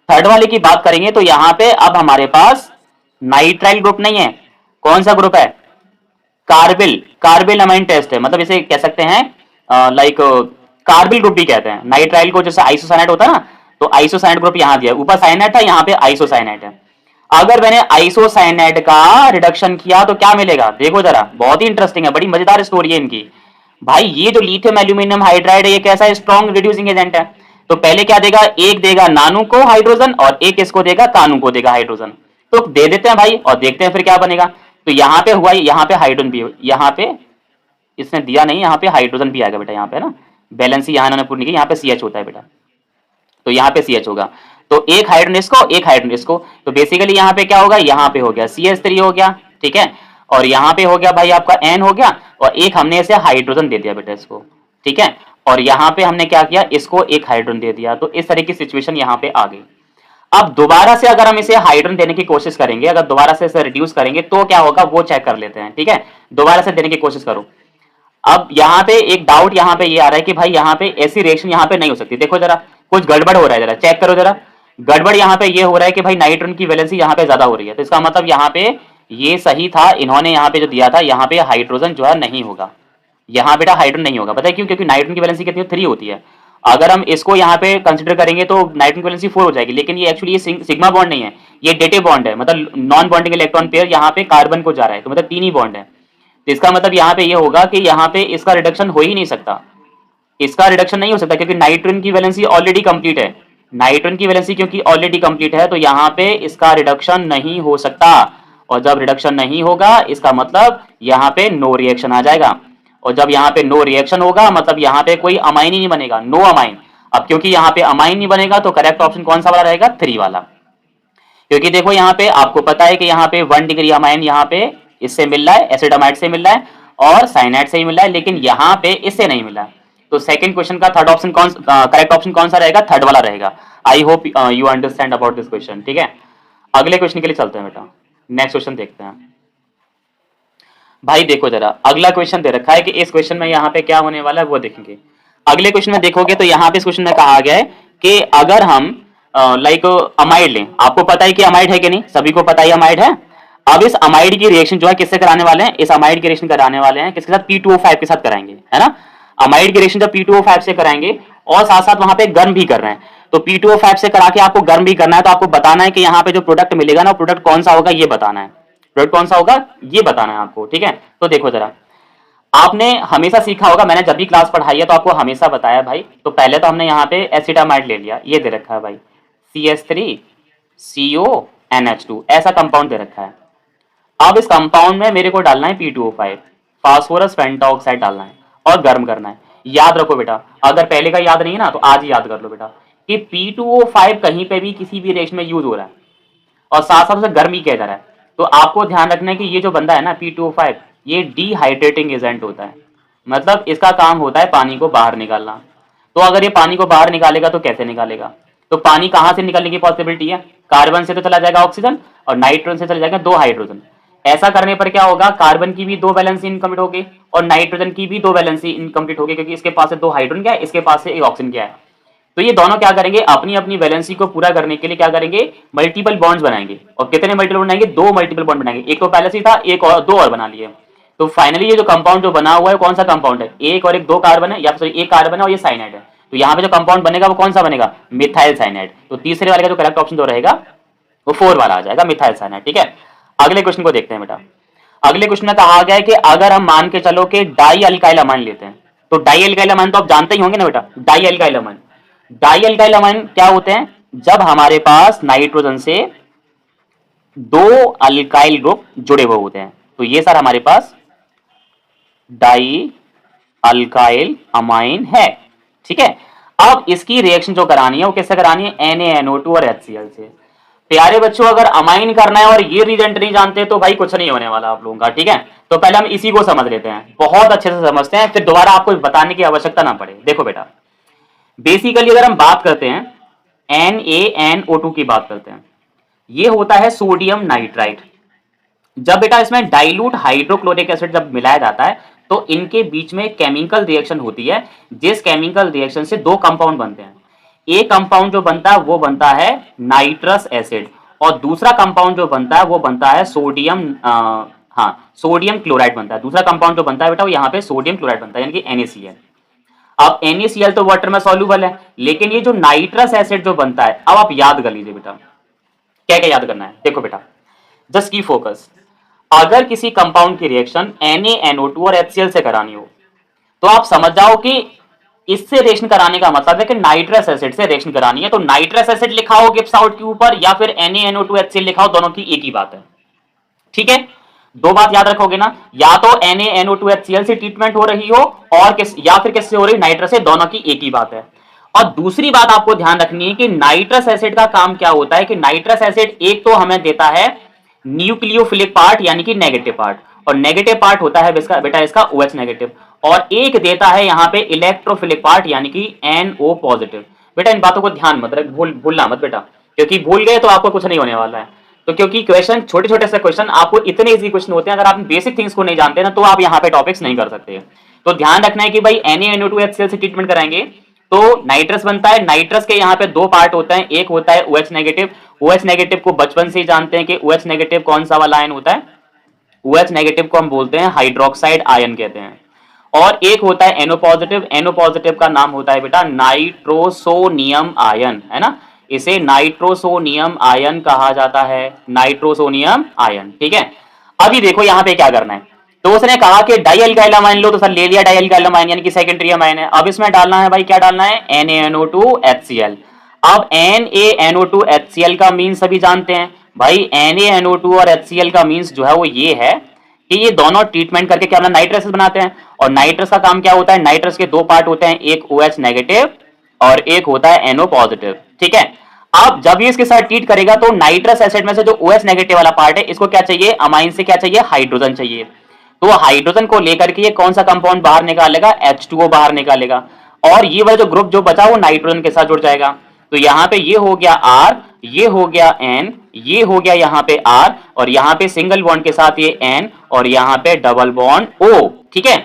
थर्ड वाले की बात करेंगे तो यहाँ पे अब हमारे पास नाइट्राइल ग्रुप नहीं है, कौन सा ग्रुप है, कार्बिल। कार्बिल अमाइन टेस्ट है, मतलब इसे कह सकते हैं लाइक कार्बिल ग्रुप भी कहते हैं। नाइट्राइल को जैसे आइसोसाइनाइड होता है ना, तो आइसोसाइनाइड ग्रुप यहाँ दिया है, ऊपर साइनाइड था, यहाँ पे आइसोसाइनाइड है। अगर मैंने आइसोसाइनाइड का रिडक्शन किया तो क्या मिलेगा, देखो जरा, बहुत ही इंटरेस्टिंग है, बड़ी मजेदार स्टोरी है इनकी। भाई ये जो लिथियम एल्यूमिनियम हाइड्राइड है, ये कैसा स्ट्रॉन्ग रिड्यूसिंग एजेंट है। तो पहले क्या देगा, एक देगा नानू को हाइड्रोजन और एक इसको देगा कानू को देगा हाइड्रोजन। तो दे देते हैं भाई और देखते हैं फिर क्या बनेगा। तो यहाँ पे हुआ, यहाँ पे हाइड्रोजन भी, यहाँ पे इसने दिया नहीं, यहाँ पे हाइड्रोजन भी आएगा बेटा, यहाँ पे ना बैलेंस यहाँ इन्होंने पूरी की, यहाँ पे CH होता है बेटा, तो यहाँ पे CH होगा। तो एक हाइड्रोजन इसको, एक हाइड्रोजन इसको, तो बेसिकली यहाँ पे क्या होगा, यहाँ पे हो गया CH3 हो गया, ठीक है, और यहाँ पे हो गया भाई आपका N हो गया, और एक हमने इसे हाइड्रोजन दे दिया बेटा इसको, ठीक है, और यहाँ पे हमने क्या किया, इसको एक हाइड्रोजन दे दिया। तो इस तरह की सिचुएशन यहाँ पे आ गई। अब दोबारा से अगर हम इसे हाइड्रोजन देने की कोशिश करेंगे, अगर दोबारा से इसे रिड्यूस करेंगे तो क्या होगा वो चेक कर लेते हैं, ठीक है। दोबारा से देने की कोशिश करो। अब यहाँ पे एक डाउट यहाँ पे ये आ रहा है कि भाई यहाँ पे ऐसी रिएक्शन यहाँ पे नहीं हो सकती, देखो जरा कुछ गड़बड़ हो रहा है, जरा चेक करो जरा। गड़बड़ यहाँ पे ये हो रहा है कि भाई नाइट्रोजन की वैलेंसी यहाँ पे ज्यादा हो रही है, तो इसका मतलब यहाँ पे ये सही था, इन्होंने यहाँ पे जो दिया था, यहाँ पे हाइड्रोजन जो है नहीं होगा, यहाँ बेटा हाइड्रोजन नहीं होगा। पता है क्यों, क्योंकि नाइट्रोजन की वैलेंसी कितनी 3 होती है। अगर हम इसको यहाँ पे कंसिडर करेंगे तो नाइट्रोजन की वैलेंसी 4 हो जाएगी, लेकिन ये एक्चुअली ये सिग्मा बॉन्ड नहीं है, ये डेटे बॉन्ड है, मतलब नॉन बॉन्डिंग इलेक्ट्रॉन पेयर यहाँ पे कार्बन को जा रहा है, तो मतलब 3 ही बॉन्ड है। तो इसका मतलब यहाँ पे ये होगा कि यहाँ पे इसका रिडक्शन हो ही नहीं सकता, इसका रिडक्शन नहीं हो सकता, क्योंकि नाइट्रोजन की वैलेंसी ऑलरेडी कंप्लीट है। नाइट्रोजन की वैलेंसी क्योंकि ऑलरेडी कंप्लीट है, तो यहाँ पे इसका रिडक्शन नहीं हो सकता, और जब रिडक्शन नहीं होगा इसका मतलब यहाँ पे नो रिएक्शन आ जाएगा, और जब यहाँ पे नो रिएक्शन होगा मतलब यहाँ पे कोई अमाइन ही नहीं बनेगा, नो अमाइन। अब क्योंकि यहाँ पे अमाइन नहीं बनेगा तो करेक्ट ऑप्शन कौन सा वाला रहेगा, 3 वाला। क्योंकि देखो यहाँ पे आपको पता है कि यहाँ पे 1 डिग्री अमाइन यहाँ पे इससे मिल रहा है, एसिडामाइड से मिल रहा है और साइनाइड से ही मिल रहा है, लेकिन यहाँ पे इससे नहीं मिला। तो सेकंड क्वेश्चन का थर्ड ऑप्शन कौन, करेक्ट ऑप्शन कौन सा रहेगा, थर्ड वाला रहेगा। I hope you understand about this question, ठीक है। अगले क्वेश्चन के लिए चलते हैं बेटा, नेक्स्ट क्वेश्चन देखते हैं। भाई देखो जरा, अगला क्वेश्चन दे रखा है कि इस क्वेश्चन में यहाँ पे क्या होने वाला है वो देखेंगे। अगले क्वेश्चन में देखोगे तो यहाँ पे इस क्वेश्चन में कहा गया है कि अगर हम लाइक अमाइड लें, आपको पता है कि अमाइड है कि नहीं, सभी को पता ही अमाइड है। अब इस अमाइड की रिएक्शन जो है किससे कराने वाले हैं, इस अमाइड की रिएक्शन कराने वाले हैं किसके साथ, P2O5 के साथ कराएंगे, है ना। अमाइड की रिएक्शन जब P2O5 से कराएंगे और साथ साथ वहां पे गर्म भी कर रहे हैं, तो P2O5 से करा के आपको गर्म भी करना है, तो आपको बताना है कि यहाँ पे जो प्रोडक्ट मिलेगा ना, प्रोडक्ट कौन सा होगा ये बताना है, प्रोडक्ट कौन सा होगा ये बताना है आपको, ठीक है। तो देखो जरा, आपने हमेशा सीखा होगा, मैंने जब भी क्लास पढ़ाई है तो आपको हमेशा बताया भाई। तो पहले तो हमने यहाँ पे एसिटामाइड ले लिया, ये दे रखा है भाई CH3CONH2 ऐसा कंपाउंड दे रखा है। अब इस कंपाउंड में मेरे को डालना है P2O5, फास्फोरस पेंटाऑक्साइड डालना है और गर्म करना है। याद रखो बेटा, अगर पहले का याद नहीं है ना तो आज ही याद कर लो बेटा कि P2O5 कहीं पे भी किसी भी रिएक्शन में यूज हो रहा है और साथ साथ उसे गर्म ही किया जा रहा है, तो आपको ध्यान रखना है कि ये जो बंदा है ना P2O5, ये डिहाइड्रेटिंग एजेंट होता है, मतलब इसका काम होता है पानी को बाहर निकालना। तो अगर ये पानी को बाहर निकालेगा तो कैसे निकालेगा, तो पानी कहाँ से निकलने की पॉसिबिलिटी है, कार्बन से तो चला जाएगा ऑक्सीजन और नाइट्रोजन से चला जाएगा 2 हाइड्रोजन। ऐसा करने पर क्या होगा, कार्बन की भी 2 वैलेंसी इनकम्प्लीट होगी और नाइट्रोजन की भी 2 वैलेंसी इनकम्प्लीट होगी, क्योंकि इसके पास से 2 हाइड्रोजन क्या है, इसके पास से 1 ऑक्सीजन क्या है। तो ये दोनों क्या करेंगे, अपनी अपनी वैलेंसी को पूरा करने के लिए क्या करेंगे, मल्टीपल बॉन्ड्स बनाएंगे। और कितने मल्टीपल बनाएंगे, 2 मल्टीपल बॉन्ड बनाएंगे, एक तो पहले से था, एक और 2 और बना लिए। तो फाइनली ये जो कंपाउंड जो बना हुआ है कौन सा कंपाउंड है, एक और एक 2 कार्बन है, या फिर एक कार्बन है और ये साइनाइड है। तो यहाँ पे जो कंपाउंड बनेगा वो कौन सा बनेगा, मिथाइल साइनाइड। तो तीसरे वाले का जो करेक्ट ऑप्शन जो रहेगा वो 4 वाला आ जाएगा, मिथाइल साइनाइड, ठीक है। अगले क्वेश्चन को देखते हैं बेटा। अगले क्वेश्चन में कहा गया है कि अगर हम मान के चलो कि डाई अल्काइल अमाइन लेते हैं, तो डाई अल्काइल अमाइन तो आप जानते ही होंगे ना बेटा, die alkyl amine. Die alkyl amine क्या होते हैं, जब हमारे पास नाइट्रोजन से 2 अल्काइल ग्रुप जुड़े हुए होते हैं, तो ये सर हमारे पास डाई अल्काइल अमाइन है, ठीक है। अब इसकी रिएक्शन जो करानी है वो किससे करानी है, NaNO2 और HCl से। प्यारे बच्चों, अगर अमाइन करना है और ये रिएजेंट नहीं जानते तो भाई कुछ नहीं होने वाला आप लोगों का, ठीक है। तो पहले हम इसी को समझ लेते हैं, बहुत अच्छे से समझते हैं, फिर दोबारा आपको बताने की आवश्यकता ना पड़े। देखो बेटा, बेसिकली अगर हम बात करते हैं NaNO2 की बात करते हैं, ये होता है सोडियम नाइट्राइट। जब बेटा इसमें डाइल्यूट हाइड्रोक्लोरिक एसिड जब मिलाया जाता है तो इनके बीच में केमिकल रिएक्शन होती है, जिस केमिकल रिएक्शन से दो कंपाउंड बनते हैं। एक कंपाउंड जो बनता है वो बनता है नाइट्रस एसिड, और दूसरा कंपाउंड जो बनता है वो बनता है सोडियम, हाँ सोडियम क्लोराइड बनता है। दूसरा कंपाउंड जो बनता है बेटा वो यहाँ पे सोडियम क्लोराइड बनता है, यानी कि NaCl। अब NaCl तो वाटर में सॉल्यूबल है, लेकिन ये जो नाइट्रस एसिड जो बनता है, अब आप याद कर लीजिए बेटा, क्या क्या याद करना है। देखो बेटा, जस्ट की फोकस, अगर किसी कंपाउंड की रिएक्शन NaNO2 और HCl से करानी हो तो आप समझ जाओ कि इससे रिएक्शन कराने का मतलब है कि नाइट्रस एसिड से रिएक्शन करानी है, तो नाइट्रस एसिड लिखा हो गिब्स आउट के ऊपर या फिर NaNO2 HCl लिखा हो, दोनों की एक ही बात है। ठीक है, दो बात याद रखोगे ना, या तो NaNO2 HCl से ट्रीटमेंट हो रही हो और या फिर किससे हो रही, नाइट्रस से, दोनों की एक ही बात है। और दूसरी बात आपको ध्यान रखनी है कि नाइट्रस एसिड का काम क्या होता है कि नाइट्रस एसिड एक तो हमें देता है न्यूक्लियोफिलिक पार्ट यानी कि नेगेटिव पार्ट, और नेगेटिव पार्ट होता है बेटा इसका OH नेगेटिव, और एक देता है यहाँ पे इलेक्ट्रोफिलिक पार्ट यानी कि NO पॉजिटिव। बेटा इन बातों को ध्यान मत रख, भूलना मत बेटा, क्योंकि भूल गए तो आपको कुछ नहीं होने वाला है। तो क्योंकि क्वेश्चन छोटे छोटे से क्वेश्चन आपको इतने इजी क्वेश्चन होते हैं, अगर आप बेसिक थिंग्स को नहीं जानते ना तो आप यहाँ पे टॉपिक्स नहीं कर सकते। तो ध्यान रखना है कि भाई NaNO2 HCl से ट्रीटमेंट कराएंगे तो नाइट्रस बनता है, नाइट्रस के यहाँ पे दो पार्ट होता है, एक होता है OH नेगेटिव। OH नेगेटिव को बचपन से ही जानते हैं कि OH नेगेटिव कौन सा वाला आयन होता है, OH नेगेटिव को हम बोलते हैं हाइड्रोक्साइड आयन कहते हैं। और एक होता है NO पॉजिटिव, NO पॉजिटिव का नाम होता है बेटा नाइट्रोसोनियम आयन, है ना, इसे नाइट्रोसोनियम आयन कहा जाता है, नाइट्रोसोनियम आयन। ठीक है, अभी देखो यहाँ पे क्या करना है, तो उसने कहा कि डाइअल्काइल अमाइन लो, तो सर ले लिया डाइअल्काइल अमाइन यानी कि सेकेंडरी अमाइन है। अब इसमें डालना है भाई, क्या डालना है, NaNO2 HCl। अब NaNO2 HCl का मीन सभी जानते हैं भाई, NaNO2 और HCl का मीन्स जो है वो ये है कि ये दोनों ट्रीटमेंट करके क्या अपना नाइट्रस बनाते हैं, और नाइट्रस का काम क्या होता है, नाइट्रस के दो पार्ट होते हैं, एक OH नेगेटिव और एक होता है NO पॉजिटिव। ठीक है, अब जब ये इसके साथ ट्रीट करेगा तो नाइट्रस एसिड में से जो OH नेगेटिव वाला पार्ट है इसको क्या चाहिए, अमाइन से क्या चाहिए, हाइड्रोजन चाहिए। तो हाइड्रोजन को लेकर के ये कौन सा कंपाउंड बाहर निकालेगा, H2O बाहर निकालेगा, और ये वाला जो ग्रुप जो बचा वो नाइट्रोजन के साथ जुड़ जाएगा। तो यहाँ पे ये हो गया R, ये हो गया N, ये हो गया यहाँ पे R, और यहाँ पे सिंगल बॉन्ड के साथ ये N, और यहाँ पे डबल बॉन्ड O। ठीक है,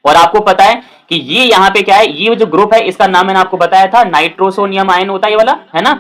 और आपको पता है कि ये यहाँ पे क्या है, ये जो ग्रुप है इसका नाम मैंने आपको बताया था नाइट्रोसोनियम आयन होता है ये वाला, है ना।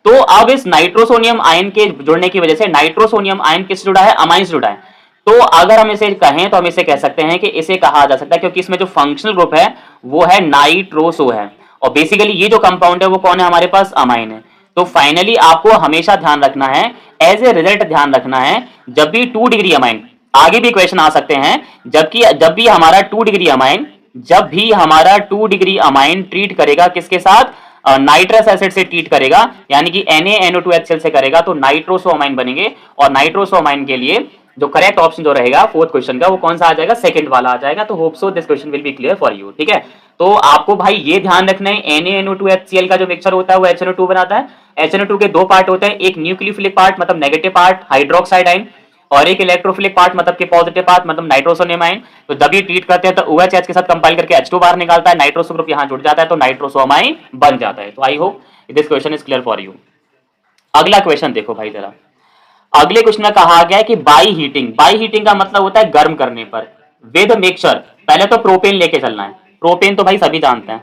तो अब इस नाइट्रोसोनियम आयन के जुड़ने की वजह से नाइट्रोसोनियम आयन किससे जुड़ा है, अमाइन से जुड़ा है। तो अगर हम इसे कहें तो हम इसे कह सकते हैं कि इसे कहा जा सकता है, क्योंकि इसमें जो फंक्शनल ग्रुप है वो है नाइट्रोसो है, और बेसिकली ये जो कंपाउंड है वो कौन है हमारे पास, अमाइन है। तो फाइनली आपको हमेशा ध्यान रखना है, एज ए रिजल्ट ध्यान रखना है, जब भी 2 डिग्री अमाइन, आगे भी क्वेश्चन आ सकते हैं, जब भी हमारा 2 डिग्री अमाइन, जब भी हमारा 2 डिग्री अमाइन ट्रीट करेगा किसके साथ, नाइट्रस एसिड से ट्रीट करेगा, यानी कि NaNO2 HCl से करेगा तो नाइट्रोसो अमाइन बनेंगे, और नाइट्रोसो अमाइन के लिए जो करेक्ट ऑप्शन जो रहेगा फोर्थ क्वेश्चन का वो कौन सा आ जाएगा, सेकंड वाला आ जाएगा। तो hope so this question will be clear for you. ठीक है, तो आपको भाई ये ध्यान रखना है NaNO2 HCl का जो मिक्सचर होता है वो HNO2 बनाता है। HNO2 के दो पार्ट होते हैं, एक न्यूक्लियोफिलिक पार्ट मतलब नेगेटिव पार्ट हाइड्रोक्साइड आयन, और एक इलेक्ट्रोफिलिक पार्ट मतलब कि पॉजिटिव पार्ट मतलब नाइट्रोसोनियम आयन। तो जब ये ट्रीट करते हैं तो OH के साथ कंपाइल करके H2 बाहर निकालता है, नाइट्रोसो ग्रुप यहां जुड़ जाता है तो नाइट्रोसो अमाइन बन जाता है। तो I hope this question is clear for you. अगला क्वेश्चन देखो भाई जरा, अगले क्वेश्चन में कहा गया है कि बाई हीटिंग, बाई हीटिंग का मतलब होता है गर्म करने पर, विद मिक्सचर, पहले तो प्रोपेन लेके चलना है। प्रोपेन तो भाई सभी जानते हैं,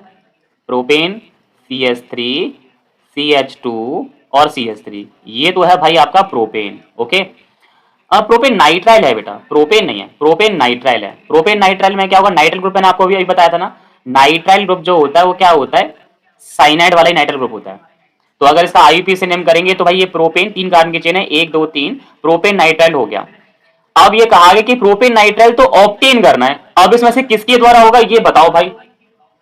प्रोपेन CH3 CH2 और CH3, ये तो है भाई आपका प्रोपेन। ओके, अब प्रोपेन नाइट्राइल है बेटा, प्रोपेन नहीं है, प्रोपेन नाइट्राइल है। प्रोपेन नाइट्राइल में क्या होगा, नाइट्राइल ग्रुप मैंने आपको अभी बताया था ना, नाइट्राइल ग्रुप जो होता है वो क्या होता है, साइनाइड वाला ही नाइट्राइल ग्रुप होता है। तो अगर इसका IUPAC से नेम करेंगे तो भाई ये प्रोपेन 3 कार्बन की चेन है, 1 2 3, प्रोपेन नाइट्राइल हो गया। अब ये कहा गया कि प्रोपेन नाइट्राइल तो ऑब्टेन करना है, अब इसमें से किसके द्वारा होगा ये बताओ भाई।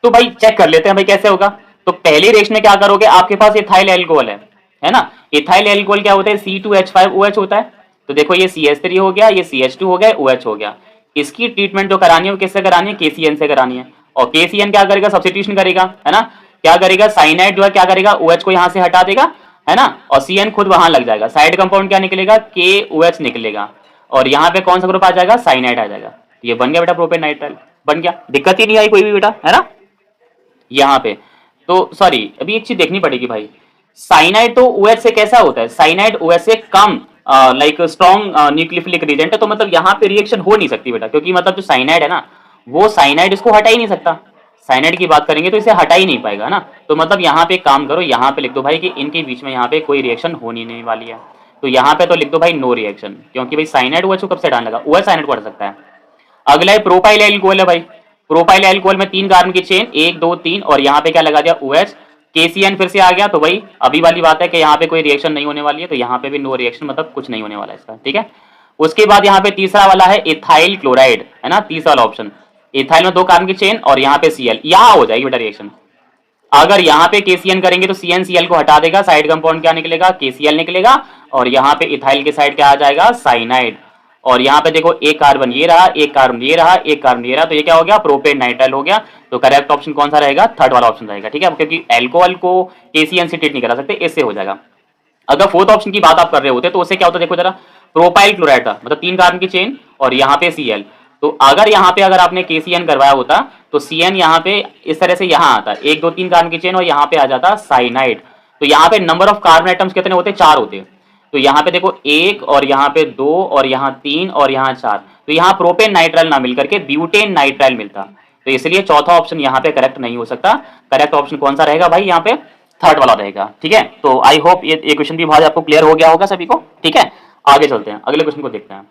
तो भाई चेक कर लेते हैं भाई कैसे होगा। तो पहली रिएक्शन में क्या करोगे, आपके पास इथाइल एल्कोहल है ना, इथाइल एल्कोहल क्या होता है, C2H5OH होता है। तो देखो ये CH3 हो गया, ये CH2 हो गया, OH हो गया। इसकी ट्रीटमेंट जो करानी है वो किससे करानी है, KCN से करानी है। और KCN क्या करेगा, सब्स्टिट्यूशन करेगा, है ना, क्या करेगा, साइनाइड जो है क्या करेगा, OH को यहां से हटा देगा, है ना, और CN खुद वहां लग जाएगा, साइड कंपाउंड क्या निकलेगा, KOH निकलेगा, और यहाँ पे कौन सा ग्रुप आ जाएगा, साइनाइड आ जाएगा। ये बन गया बेटा प्रोपेन नाइट्राइल, बन गया, दिक्कत ही नहीं आई कोई भी बेटा, है ना। यहाँ पे तो सॉरी अभी एक चीज देखनी पड़ेगी भाई, साइनाइड तो OH से कैसा होता है, साइनाइड OH से कम लाइक स्ट्रॉन्ग न्यूक्लियोफिलिक रिएजेंट है, तो मतलब यहाँ पे रिएक्शन हो नहीं सकती बेटा, क्योंकि मतलब जो साइनाइड है ना, वो साइनाइड इसको हटा ही नहीं सकता। साइनाइड की बात करेंगे तो इसे हटा ही नहीं पाएगा ना। तो मतलब यहाँ पे एक काम करो, यहाँ पे लिख दो भाई कि इनके बीच में यहाँ पे कोई रिएक्शन होनी नहीं वाली है। तो यहाँ पे तो लिख दो भाई नो रिएक्शन, क्योंकि भाई साइनाइड OH को कब से हटाने लगा, OH साइनाइड को हटा सकता है। अगला है प्रोपाइल एल्कोहल है भाई। प्रोपाइल एल्कोहल में 3 कार्बन की चेन, 1 2 3, और यहाँ पे क्या लगा दिया OH, KCN फिर से आ गया। तो भाई अभी वाली बात है कि यहाँ पे कोई रिएक्शन नहीं होने वाली है, तो यहाँ पे भी नो रिएक्शन, मतलब कुछ नहीं होने वाला है इसका, ठीक है। उसके बाद यहाँ पे तीसरा वाला है इथाइल क्लोराइड, है ना, तीसरा वाला ऑप्शन। इथाइल में 2 कार्बन की चेन और यहाँ पे Cl, यहाँ हो जाएगी बेटा रिएक्शन। अगर यहाँ पे KCN करेंगे तो CnCl को हटा देगा, साइड कंपाउंड क्या निकलेगा, KCl निकलेगा, और यहाँ पे इथाइल के साइड क्या आ जाएगा, साइनाइड। और यहाँ पे देखो एक कार्बन ये रहा, एक कार्बन ये रहा, एक कार्बन ये रहा, तो ये क्या हो गया, प्रोपेन नाइट्राइल हो गया। तो करेक्ट ऑप्शन कौन सा रहेगा, थर्ड वाला ऑप्शन रहेगा, ठीक है, क्योंकि एल्कोहल को KCN से ट्रीट नहीं करा सकते, इससे हो जाएगा। अगर फोर्थ ऑप्शन की बात आप कर रहे होते तो उससे क्या होता, देखो जरा, प्रोपाइल क्लोराइड था, मतलब 3 कार्बन की चेन और यहाँ पे Cl। तो अगर यहाँ पे अगर आपने KCN करवाया होता तो CN यहाँ पे इस तरह से यहाँ आता, 1 2 3 कार्बन की चेन, और यहाँ पे आ जाता साइनाइड। तो यहाँ पे नंबर ऑफ कार्बन एटम्स कितने होते, 4 होते। तो यहाँ पे देखो 1 और यहाँ पे 2 और यहाँ 3 और यहाँ 4, तो यहाँ प्रोपेन नाइट्राइल ना मिलकर के ब्यूटेन नाइट्राइल मिलता। तो इसलिए चौथा ऑप्शन यहाँ पे करेक्ट नहीं हो सकता। करेक्ट ऑप्शन कौन सा रहेगा भाई, यहाँ पे थर्ड वाला रहेगा, ठीक है। तो आई होप ये क्वेश्चन भी भाई आपको क्लियर हो गया होगा सभी को, ठीक है। आगे चलते हैं, अगले क्वेश्चन को देखते हैं।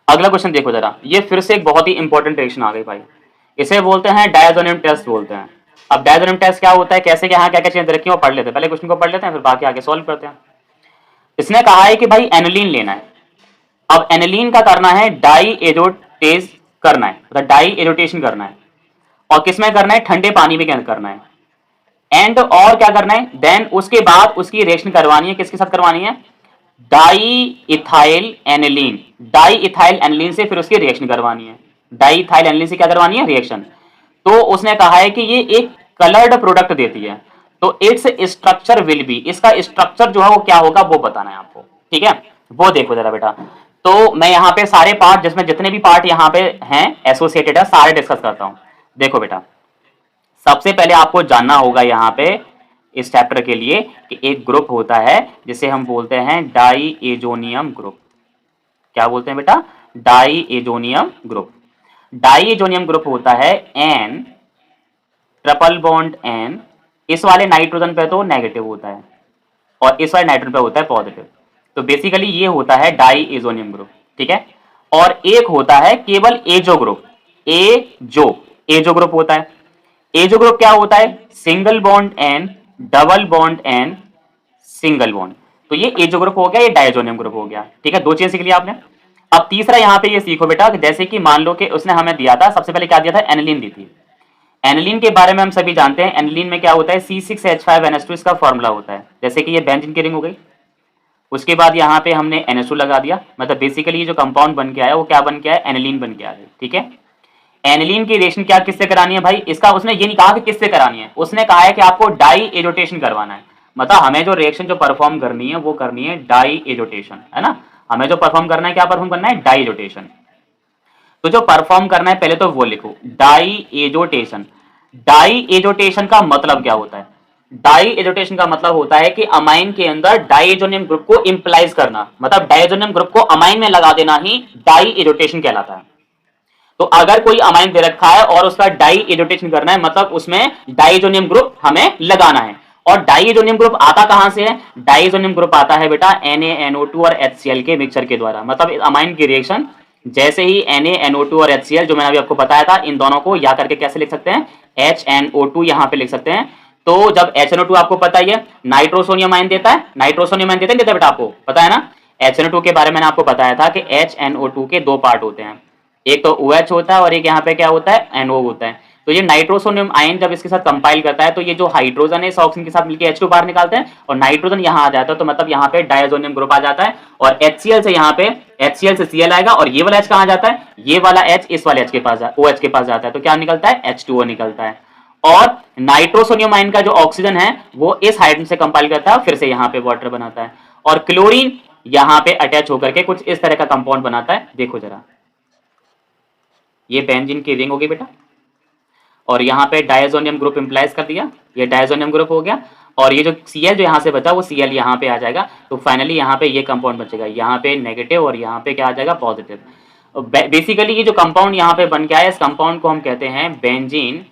अगला क्वेश्चन देखो जरा, ये फिर से एक बहुत ही इंपॉर्टेंट रिएक्शन आ गई भाई। इसे बोलते हैं डायजोनियम टेस्ट बोलते हैं। अब डायजोनियम टेस्ट क्या होता है, कैसे क्या क्या क्या चीजें रखी है, वो पढ़ लेते हैं। पहले क्वेश्चन को पढ़ लेते हैं, फिर बाकी आगे सॉल्व करते हैं। इसने कहा है कि भाई एनिलीन लेना है। अब एनिलीन का करना है डाई एजोटेज करना है, मतलब डाई एजोटेशन करना है, और किसमें करना है, ठंडे पानी में करना है। एंड और क्या करना है, देन उसके बाद उसकी रिएक्शन करवानी है, किसके साथ करवानी है, di ethyl aniline. Di ethyl aniline से फिर उसकी रिएक्शन करवानी है। डाई इथाइल एनिलीन से क्या करवानी है, रिएक्शन। तो उसने कहा है कि ये एक कलर्ड प्रोडक्ट देती है, तो इट्स स्ट्रक्चर विल बी, इसका स्ट्रक्चर जो है वो क्या होगा वो बताना है आपको, ठीक है। वो देखो जरा बेटा, तो मैं यहाँ पे सारे पार्ट, जिसमें जितने भी पार्ट यहाँ पे हैं एसोसिएटेड है, सारे डिस्कस करता हूं। देखो बेटा, सबसे पहले आपको जानना होगा यहाँ पे इस चैप्टर के लिए कि एक ग्रुप होता है जिसे हम बोलते हैं डाई एजोनियम ग्रुप। क्या बोलते हैं बेटा, diazonium group. Diazonium group होता है N ट्रिपल बॉन्ड N, इस वाले नाइट्रोजन पे तो नेगेटिव होता है और इस वाले नाइट्रोजन पे होता है पॉजिटिव। तो बेसिकली ये होता है डाई एजोनियम ग्रुप, ठीक है। और एक होता है केवल एजो ग्रुप, एजो ग्रुप होता है। एजो ग्रुप क्या होता है, single bond N, double bond N, single bond. तो ये एजो ग्रुप हो गया, ये डायजोनियम ग्रुप हो गया, ठीक है। 2 चीजें सीख लिया आपने। अब तीसरा यहाँ पे ये सीखो बेटा, जैसे कि मान लो कि उसने हमें दिया था, सबसे पहले क्या दिया था, एनिलीन दी थी। एनिलीन के बारे में हम सभी जानते हैं, एनिलीन में क्या होता है, C6H5NH2 इसका फॉर्मूला होता है। जैसे कि ये बेंजीन की रिंग हो गई, उसके बाद यहाँ पे हमने NH2 लगा दिया, मतलब बेसिकली ये जो कंपाउंड बन के आया वो क्या बन के आया, एनिलीन बन के आया, ठीक है। एनिलीन की रिएक्शन क्या किससे करानी है भाई, इसका उसने ये नहीं कहा कि किससे करानी है, उसने कहा है कि आपको डाई एजोटेशन करवाना है। मतलब हमें जो रिएक्शन जो परफॉर्म करनी है वो करनी है डाई एजोटेशन, है ना। हमें जो परफॉर्म करना है, क्या परफॉर्म करना है, डाई एजोटेशन। तो जो परफॉर्म करना है पहले तो वो लिखो, डाई एजोटेशन। डाई एजोटेशन का मतलब क्या होता है, डाई एजोटेशन का मतलब होता है कि अमाइन के अंदर डाइएजोनियम ग्रुप को इंप्लाइज करना, मतलब डाइएजोनियम ग्रुप को अमाइन में लगा देना ही डाई एजोटेशन कहलाता है। तो अगर कोई अमाइन दे रखा है और उसका डाई एजोटेशन करना है, मतलब उसमें डाइएजोनियम ग्रुप हमें लगाना है। और डाइएजोनियम ग्रुप आता कहां से है, डाइएजोनियम ग्रुप आता है बेटा NaNO2 और HCl के मिक्सचर के द्वारा। मतलब अमाइन की रिएक्शन जैसे ही NaNO2 और HCl, जो मैंने अभी आपको बताया था, इन दोनों को या करके कैसे लिख सकते हैं, HNO2 यहां पे लिख सकते हैं। तो जब HNO2 आपको पता ही है नाइट्रोसोनियम आयन देता है, नाइट्रोसोनियम आयन देता है बेटा, आपको पता है ना। HNO2 के बारे में मैंने आपको बताया था कि HNO2 के 2 पार्ट होते हैं, एक तो OH होता है और एक यहाँ पे क्या होता है, NO होता है। तो ये नाइट्रोसोनियम आयन जब इसके साथ कंपाइल करता है तो ये जो हाइड्रोजन है इस ऑक्सीजन के साथ मिलकर H2 बाहर निकालते हैं और नाइट्रोजन यहाँ आ जाता है, तो मतलब यहाँ पे डायजोनियम ग्रुप आ जाता है। और HCl से यहाँ पे HCl से Cl आएगा और ये वाला H कहाँ जाता है, ये वाला H इस वाले H के पास OH के पास जाता है, तो क्या निकलता है, H2O निकलता है। और नाइट्रोसोनियम आयन का जो ऑक्सीजन है वो इस हाइड्रोजन से कंपाइल करता है, फिर से यहाँ पे वाटर बनाता है। और क्लोरीन यहाँ पे अटैच होकर के कुछ इस तरह का कंपाउंड बनाता है। देखो जरा, ये बेंजीन की रिंग होगी बेटा, और यहाँ पे डायजोनियम ग्रुप इंप्लाइज कर दिया, ये डायजोनियम ग्रुप हो गया। और ये जो Cl जो यहाँ से बचा वो Cl यहाँ पे आ जाएगा। तो फाइनली यहाँ पे ये कंपाउंड बचेगा, यहाँ पे नेगेटिव और यहाँ पे क्या आ जाएगा, पॉजिटिव। बेसिकली ये जो कंपाउंड यहाँ पे बन के आया, इस कंपाउंड को हम कहते हैं बेंजीन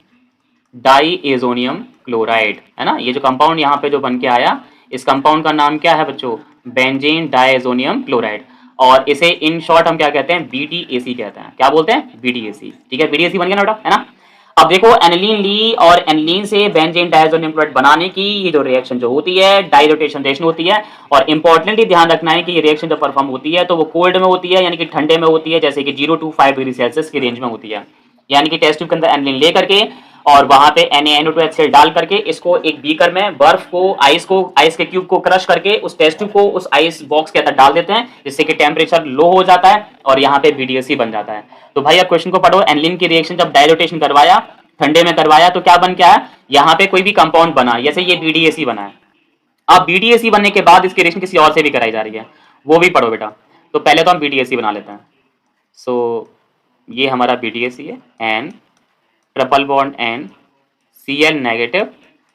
डाईएजोनियम क्लोराइड, है ना। ये जो कंपाउंड यहाँ पे जो बन के आया, इस कंपाउंड का नाम क्या है बच्चों, बेंजीन डाईएजोनियम क्लोराइड। और इसे इन शॉर्ट हम क्या कहते हैं, BDAC कहते हैं। क्या बोलते हैं, BDAC। ठीक है, BDAC बन गया ना बेटा, है ना। अब देखो एनिलीन ली और एनिलीन से बेंजीन डाईएजोनियम क्लोराइड बनाने की ये जो रिएक्शन जो होती है, डाइरोटेशन रिएक्शन होती है। और इंपॉर्टेंटली ध्यान रखना है कि ये रिएक्शन जो परफॉर्म होती है तो वो कोल्ड में होती है, यानी कि ठंडे में होती है, जैसे कि 0 to 5 डिग्री सेल्सियस की रेंज में होती है। यानी कि टेस्ट ट्यूब के अंदर एनिलीन ले करके और वहां पे NaNO2HCl डाल करके इसको एक बीकर में बर्फ को, आइस के क्यूब को क्रश करके उस टेस्ट ट्यूब को उस आइस बॉक्स के अंदर डाल देते हैं, जिससे कि टेम्परेचर लो हो जाता है और यहाँ पे BDAC बन जाता है। तो भाई आप क्वेश्चन को पढ़ो, एनिलीन की रिएक्शन जब डाइल्यूटेशन करवाया, ठंडे में करवाया, तो क्या बन के आया, यहाँ पे कोई भी कंपाउंड बना, जैसे ये BDAC बना है। अब BDAC बनने के बाद इसकी रिएक्शन किसी और से भी कराई जा रही है, वो भी पढ़ो बेटा। तो पहले तो हम BDAC बना लेते हैं। सो ये हमारा BDAC है, N triple bond N, Cl negative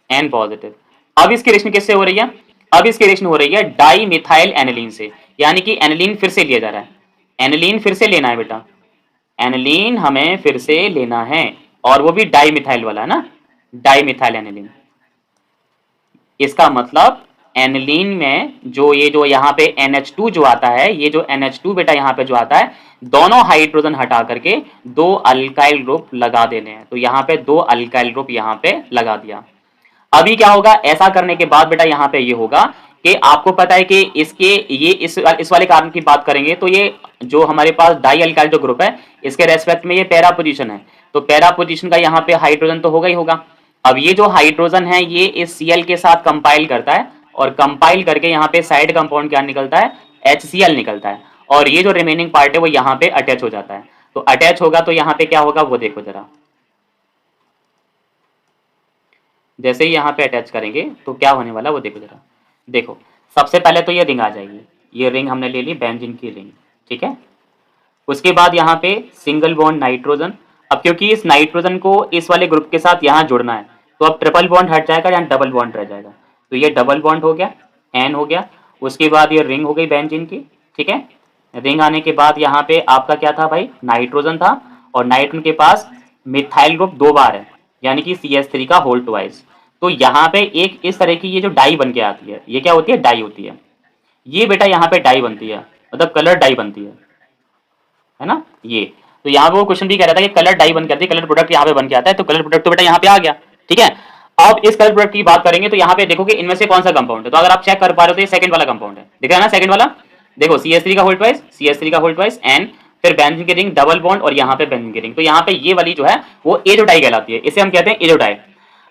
N positive. अब इसकी रिएक्शन किससे हो रही है, अब इसकी रिएक्शन हो रही है डाई मिथाइल एनिलीन से, यानी कि एनिलीन फिर से लिया जा रहा है, एनिलीन फिर से लेना है बेटा, एनिलीन हमें फिर से लेना है, और वो भी डाई मिथाइल वाला है ना, डाई मिथाइल एनिलीन। इसका मतलब एनिलीन में जो ये जो यहाँ पे NH2 जो आता है, ये जो NH2 बेटा यहाँ पे जो आता है, दोनों हाइड्रोजन हटा करके 2 अल्काइल ग्रुप लगा देने हैं। तो यहाँ पे 2 अल्काइल ग्रुप यहाँ पे लगा दिया। अभी क्या होगा, ऐसा करने के बाद बेटा यहाँ पे ये होगा कि आपको पता है कि इसके ये इस वाले कार्बन की बात करेंगे तो ये जो हमारे पास डाई अल्काइल जो ग्रुप है, इसके रेस्पेक्ट में ये पैरा पोजीशन है, तो पैरा पोजीशन का यहाँ पे हाइड्रोजन तो होगा ही होगा। अब ये जो हाइड्रोजन है ये इस Cl के साथ कंपाइल करता है, और कंपाइल करके यहाँ पे साइड कंपाउंड क्या निकलता है, HCl निकलता है, और ये जो रिमेनिंग पार्ट है वो यहाँ पे अटैच हो जाता है। तो अटैच होगा तो यहाँ पे क्या होगा वो देखो जरा, जैसे ही यहाँ पे अटैच करेंगे तो क्या होने वाला वो देखो जरा। देखो सबसे पहले तो ये रिंग आ जाएगी, ये रिंग हमने ले ली, बेंजीन की रिंग, ठीक है। उसके बाद यहाँ पे सिंगल बॉन्ड नाइट्रोजन। अब क्योंकि इस नाइट्रोजन को इस वाले ग्रुप के साथ यहाँ जुड़ना है, तो अब ट्रिपल बॉन्ड हट जाएगा, यहाँ डबल बॉन्ड रह जाएगा, तो ये डबल बॉन्ड हो गया, N हो गया। उसके बाद ये रिंग हो गई बेंजीन की, ठीक है। रिंग आने के बाद यहाँ पे आपका क्या था भाई, नाइट्रोजन था, और नाइट्रोजन के पास मिथाइल ग्रुप 2 बार है, यानी कि CH3 का होल ट्वाइस। तो यहाँ पे एक इस तरह की ये जो डाई बन के आती है, ये क्या होती है, डाई होती है। ये बेटा यहाँ पे डाई बनती है, मतलब कलर डाई बनती है ना ये। तो यहाँ पे वो क्वेश्चन भी कह रहा था कि कलर डाई बन के आती है, कलर प्रोडक्ट यहाँ पे बन के आता है, तो कलर प्रोडक्ट तो बेटा यहाँ पे आ गया, ठीक है। अब इस कलर प्रोडक्ट की बात करेंगे तो यहाँ पे देखो कि इनमें से कौन सा कंपाउंड है, तो अगर आप चेक कर पा रहे हो तो ये सेकंड वाला कंपाउंड है, दिख रहा है ना, सेकंड वाला। देखो CH3 का होल ट्वाइस, CH3 का होल ट्वाइस, N, फिर बेंजीन की रिंग, डबल बॉन्ड, और यहाँ पे बेंजीन की रिंग। तो यहाँ पे ये वाली जो है वो एजो डाई कहलाती है, इसे हम कहते हैं एजो डाई।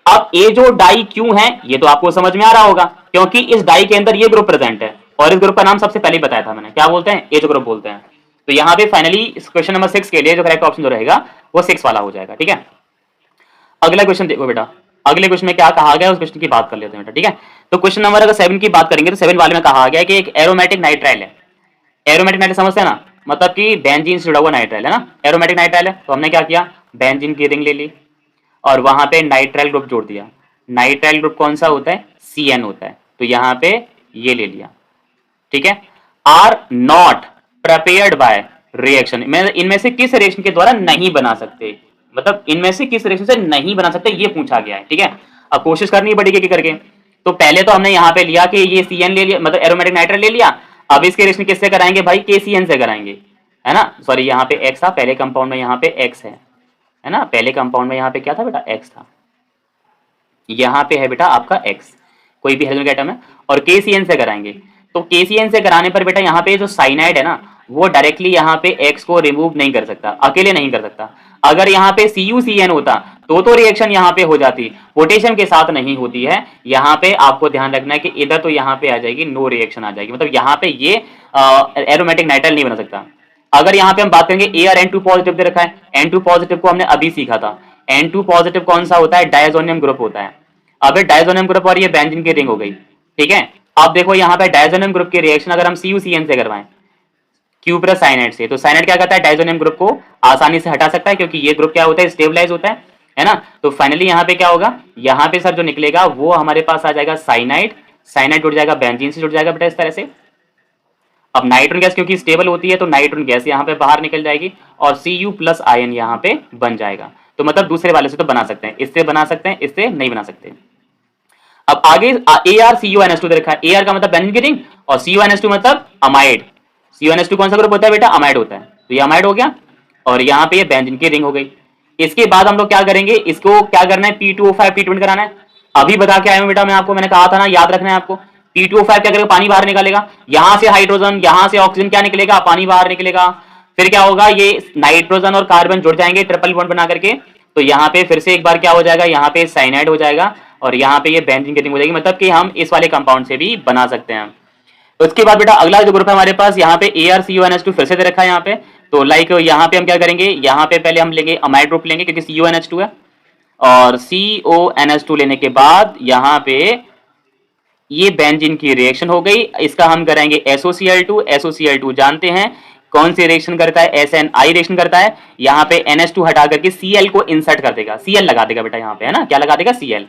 अब एजो डाई क्यों है ये तो आपको समझ में आ रहा होगा, क्योंकि इस डाई के अंदर ये ग्रुप प्रेजेंट है, और इस ग्रुप का नाम सबसे पहले बताया था मैंने, क्या बोलते हैं, एजो ग्रुप बोलते हैं। तो यहाँ पे फाइनली क्वेश्चन नंबर 6 के लिए जो करेक्ट ऑप्शन जो रहेगा वो 6 वाला हो जाएगा, ठीक है। अगला क्वेश्चन देखो बेटा, अगले क्वेश्चन में क्या कहा गया उस क्वेश्चन की बात कर लेते हैं बेटा, ठीक है। तो क्वेश्चन नंबर अगर 7 की बात करेंगे तो 7 वाले में कहा गया कि एक एरोमेटिक नाइट्राइल है। एरोमेटिक नाइट्राइल समझते हैं ना, मतलब कि बेंजीन से जुड़ा हुआ नाइट्राइल है ना, एरोमेटिक नाइट्राइल है। तो हमने क्या किया, बेंजीन की रिंग ले ली और वहां पे नाइट्राइल ग्रुप जोड़ दिया। नाइट्राइल ग्रुप कौन सा होता है, CN होता है, तो यहाँ पे ये ले लिया, ठीक है। Are not prepared by reaction, इनमें से किस रिएक्शन के द्वारा नहीं बना सकते, मतलब इनमें से किस रिएक्शन से नहीं बना सकते ये पूछा गया है, ठीक है। अब कोशिश करनी पड़ेगी कि करके, तो पहले तो हमने यहाँ पे लिया कि ये CN ले लिया, मतलब एरोमेटिक नाइट्राइल ले लिया। अब इसके रिएक्शन किससे कराएंगे भाई, KCN से कराएंगे, है ना। सॉरी यहाँ पे X था, पहले कंपाउंड में यहाँ पे X है ना, पहले कंपाउंड में यहाँ पे क्या था बेटा, X था, यहाँ पे है बेटा आपका X, कोई भी हाइड्रोजन एटम है, और KCN से कराएंगे। तो KCN से कराने पर बेटा यहाँ पे जो साइनाइड है ना, वो डायरेक्टली यहाँ पे X को रिमूव नहीं कर सकता, अकेले नहीं कर सकता। अगर यहाँ पे CuCN होता तो रिएक्शन यहाँ पे हो जाती, पोटेशियम के साथ नहीं होती है। यहाँ पे आपको ध्यान रखना है कि इधर तो यहाँ पे आ जाएगी, नो रिएक्शन आ जाएगी, मतलब यहाँ पे ये एरोमेटिक नाइट्राइल नहीं बना सकता। अगर यहाँ पे हम बात करेंगे Ar N2 पॉजिटिव दे रखा है, N2 पॉजिटिव को हमने अभी सीखा था। N2 पॉजिटिव कौन सा होता है, डायजोनियम ग्रुप होता है। अब डायजोनियम ग्रुप और ये बेंजीन की रिंग हो गई, ठीक है। अब देखो यहाँ पे डायजोनियम ग्रुप की रिएक्शन अगर हम CuCN से करवाएं, Q साइनाइड से, तो साइनाइड क्या करता है, डायजोनियम ग्रुप को आसानी से हटा सकता है, क्योंकि ये ग्रुप क्या होता है, स्टेबलाइज होता है। है ना। तो फाइनली यहाँ पे क्या होगा, यहाँ पे सर जो निकलेगा वो हमारे पास आ जाएगा साइनाइड, साइनाइड जुड़ जाएगा बेंजीन से जुड़ जाएगा बेटा इस तरह से। अब नाइट्रोजन गैस क्योंकि स्टेबल होती है तो नाइट्रोजन गैस यहाँ पे बाहर निकल जाएगी और Cu प्लस आयन यहाँ पे बन जाएगा। तो मतलब दूसरे वाले से तो बना सकते हैं, इससे बना सकते हैं, इससे नहीं बना सकते। अब आगे ArCuNH2 दे रखा है। Ar का मतलब बेंजीन की रिंग और CuNH2 मतलब अमाइड। CuNH2 कौन सा ग्रुप होता है बेटा, अमाइड होता है, तो ये अमाइड हो गया और यहाँ पे ये बेंजीन की रिंग हो गई। इसके बाद हम लोग क्या करेंगे, इसको क्या करना है, P2O5 ट्रीटमेंट कराना है। अभी बता के आया हूं बेटा मैं आपको, मैंने कहा था ना, याद रखना है आपको। P2O5 क्या करेगा, पानी बाहर निकालेगा, यहां से हाइड्रोजन, यहां से ऑक्सीजन क्या निकलेगा, पानी बाहर निकलेगा। फिर क्या होगा, ये नाइट्रोजन और कार्बन जुड़ जाएंगे ट्रिपल बॉन्ड बना करके, तो यहाँ पे फिर से एक बार क्या हो जाएगा, यहाँ पे साइनाइड हो जाएगा और यहाँ पे ये बेंजीन की रिंग हो जाएगी। मतलब कि हम इस वाले कंपाउंड से भी बना सकते हैं। उसके बाद बेटा अगला जो ग्रुप है हमारे पास, यहाँ पे ArCuNH2 फिर से दे रखा है यहाँ पे। तो लाइक यहाँ पे हम क्या करेंगे, यहाँ पे पहले हम लेंगे अमाइड ग्रुप लेंगे क्योंकि CuNH2 है, और CONH2 लेने के बाद यहाँ पे ये बेंजीन की रिएक्शन हो गई। इसका हम करेंगे SOCl2। SOCl2 जानते हैं कौन सी रिएक्शन करता है, SNI रिएक्शन करता है। यहाँ पे NH2 हटा करके Cl को इंसर्ट कर देगा, Cl लगा देगा बेटा यहाँ पे, है ना, क्या लगा देगा, Cl।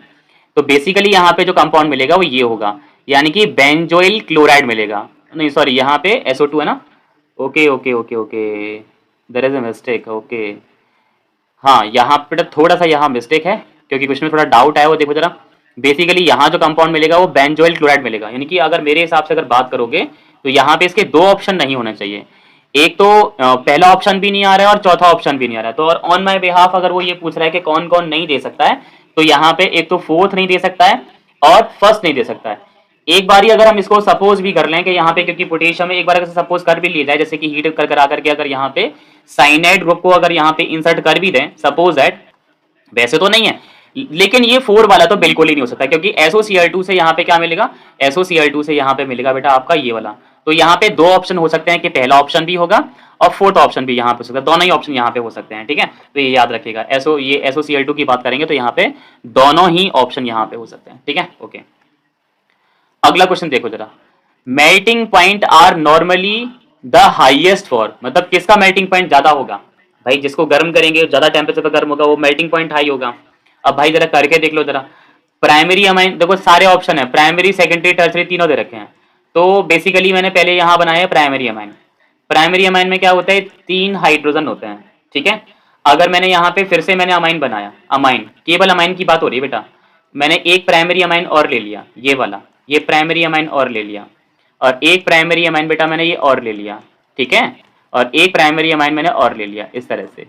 तो बेसिकली यहाँ पे जो कंपाउंड मिलेगा वो ये होगा, यानी कि बेंजोइल क्लोराइड मिलेगा। नहीं सॉरी, यहाँ पे SO2 है ना, okay okay okay okay, there is a mistake, okay. हाँ यहाँ पे थोड़ा सा यहाँ मिस्टेक है क्योंकि कुछ में थोड़ा डाउट आया, वो देखो जरा। बेसिकली यहाँ जो कंपाउंड मिलेगा वो बेंजोइल क्लोराइड मिलेगा, यानी कि अगर मेरे हिसाब से अगर बात करोगे तो यहाँ पे इसके दो ऑप्शन नहीं होना चाहिए। एक तो पहला ऑप्शन भी नहीं आ रहा है और चौथा ऑप्शन भी नहीं आ रहा है। तो और ऑन माय बिहाफ अगर वो ये पूछ रहा है कि कौन कौन नहीं दे सकता है, तो यहाँ पे एक तो फोर्थ नहीं दे सकता है और फर्स्ट नहीं दे सकता है। एक बारी अगर हम इसको सपोज भी कर लें कि यहाँ पे, क्योंकि पोटेशियम में एक बार अगर सपोज कर भी लिया जाए, जैसे कि हीट कर करा करके अगर यहाँ पे साइनाइड ग्रुप को अगर यहाँ पे इंसर्ट कर भी दें, सपोज दैट, वैसे तो नहीं है लेकिन ये 4 वाला तो बिल्कुल ही नहीं हो सकता, क्योंकि SOCl2 से यहाँ पे क्या मिलेगा, SOCl2 से यहाँ पे मिलेगा बेटा आपका ये वाला। तो यहाँ पे दो ऑप्शन हो सकते हैं कि पहला ऑप्शन भी होगा और फोर्थ ऑप्शन भी यहाँ पे हो सकता है, दोनों ही ऑप्शन यहाँ पे हो सकते हैं, ठीक है। तो ये याद रखिएगा, ये SOCl2 की बात करेंगे तो यहाँ पे दोनों ही ऑप्शन यहाँ पे हो सकते हैं, ठीक है, ओके। अगला क्वेश्चन देखो जरा, melting point are normally the highest for, मतलब किसका मेल्टिंग पॉइंट ज्यादा होगा, भाई जिसको गर्म करेंगे ज्यादा टेम्परेचर पर गर्म होगा वो मेल्टिंग पॉइंट हाई होगा। अब भाई जरा करके देख लो जरा, प्राइमरी अमाइन, देखो सारे ऑप्शन है, प्राइमरी सेकेंडरी टर्सरी तीनों दे रखे हैं। तो बेसिकली मैंने पहले यहाँ बनाया है प्राइमरी अमाइन। प्राइमरी अमाइन में क्या होता है, 3 हाइड्रोजन होते हैं, ठीक है। अगर मैंने यहाँ पे फिर से मैंने अमाइन बनाया, अमाइन केवल अमाइन की बात हो रही है बेटा, मैंने एक प्राइमरी अमाइन और ले लिया, ये वाला, ये प्राइमरी अमाइन और ले लिया, और एक प्राइमरी अमाइन बेटा मैंने ये और ले लिया, ठीक है, और एक प्राइमरी अमाइन मैंने और ले लिया, इस तरह से।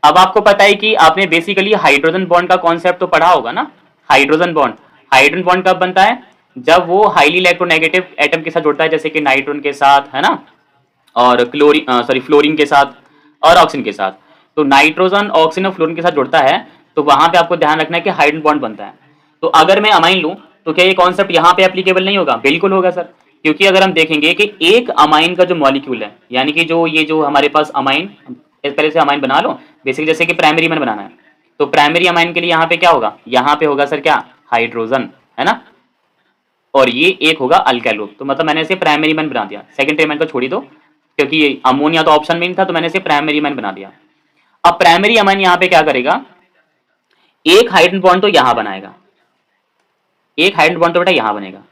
अब आपको पता है कि आपने बेसिकली हाइड्रोजन बॉन्ड का कॉन्सेप्ट तो पढ़ा होगा ना। हाइड्रोजन बॉन्ड कब बनता है, जब वो हाईली इलेक्ट्रोनेगेटिव एटम के साथ जुड़ता है, जैसे कि नाइट्रोजन के साथ, है ना, और फ्लोरीन के साथ और ऑक्सीजन के साथ। तो नाइट्रोजन ऑक्सीजन और फ्लोरीन के साथ जुड़ता है, तो वहां पे आपको ध्यान रखना है कि हाइड्रोजन बॉन्ड बनता है। तो अगर मैं अमाइन लूं तो क्या ये कॉन्सेप्ट यहाँ पे एप्लीकेबल नहीं होगा, बिल्कुल होगा सर, क्योंकि अगर हम देखेंगे कि एक अमाइन का जो मॉलिक्यूल है, यानी कि जो हमारे पास अमाइन, पहले से अमाइन बना लो बेसिकली, जैसे कि प्राइमरी अमाइन बनाना है, तो प्राइमरी अमाइन के लिए यहाँ पे क्या होगा, यहाँ पे होगा सर क्या, हाइड्रोजन, है ना, और ये एक होगा अल्काइल ग्रुप। तो मतलब मैंने इसे प्राइमरी अमाइन बना दिया, सेकेंडरी अमाइन को छोड़ी दो क्योंकि ये अमोनिया तो ऑप्शन में नहीं था, तो मैंने इसे प्राइमरी अमाइन बना दिया। अब प्राइमरी अमाइन यहाँ पे क्या करेगा, एक हाइड्रोजन बॉन्ड तो यहां बनाएगा, एक हाइड्रोजन बॉन्ड तो बेटा यहां बनेगा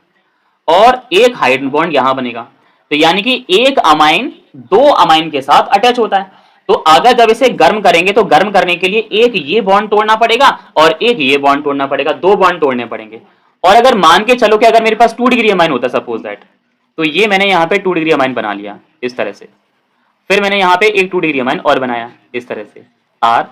और एक हाइड्रोजन बॉन्ड यहां बनेगा। तो यानी कि एक अमाइन दो अमाइन के साथ अटैच होता है। तो अगर जब इसे गर्म करेंगे तो गर्म करने के लिए एक ये बॉन्ड तोड़ना पड़ेगा और एक ये बॉन्ड तोड़ना पड़ेगा, 2 बॉन्ड तोड़ने पड़ेंगे। और अगर मान के चलो कि अगर मेरे पास 2 डिग्री अमाइन होता सपोज दैट, तो ये मैंने यहाँ पे 2 डिग्री अमाइन बना लिया इस तरह से, फिर मैंने यहाँ पे एक 2 डिग्री अमाइन और बनाया इस तरह से, R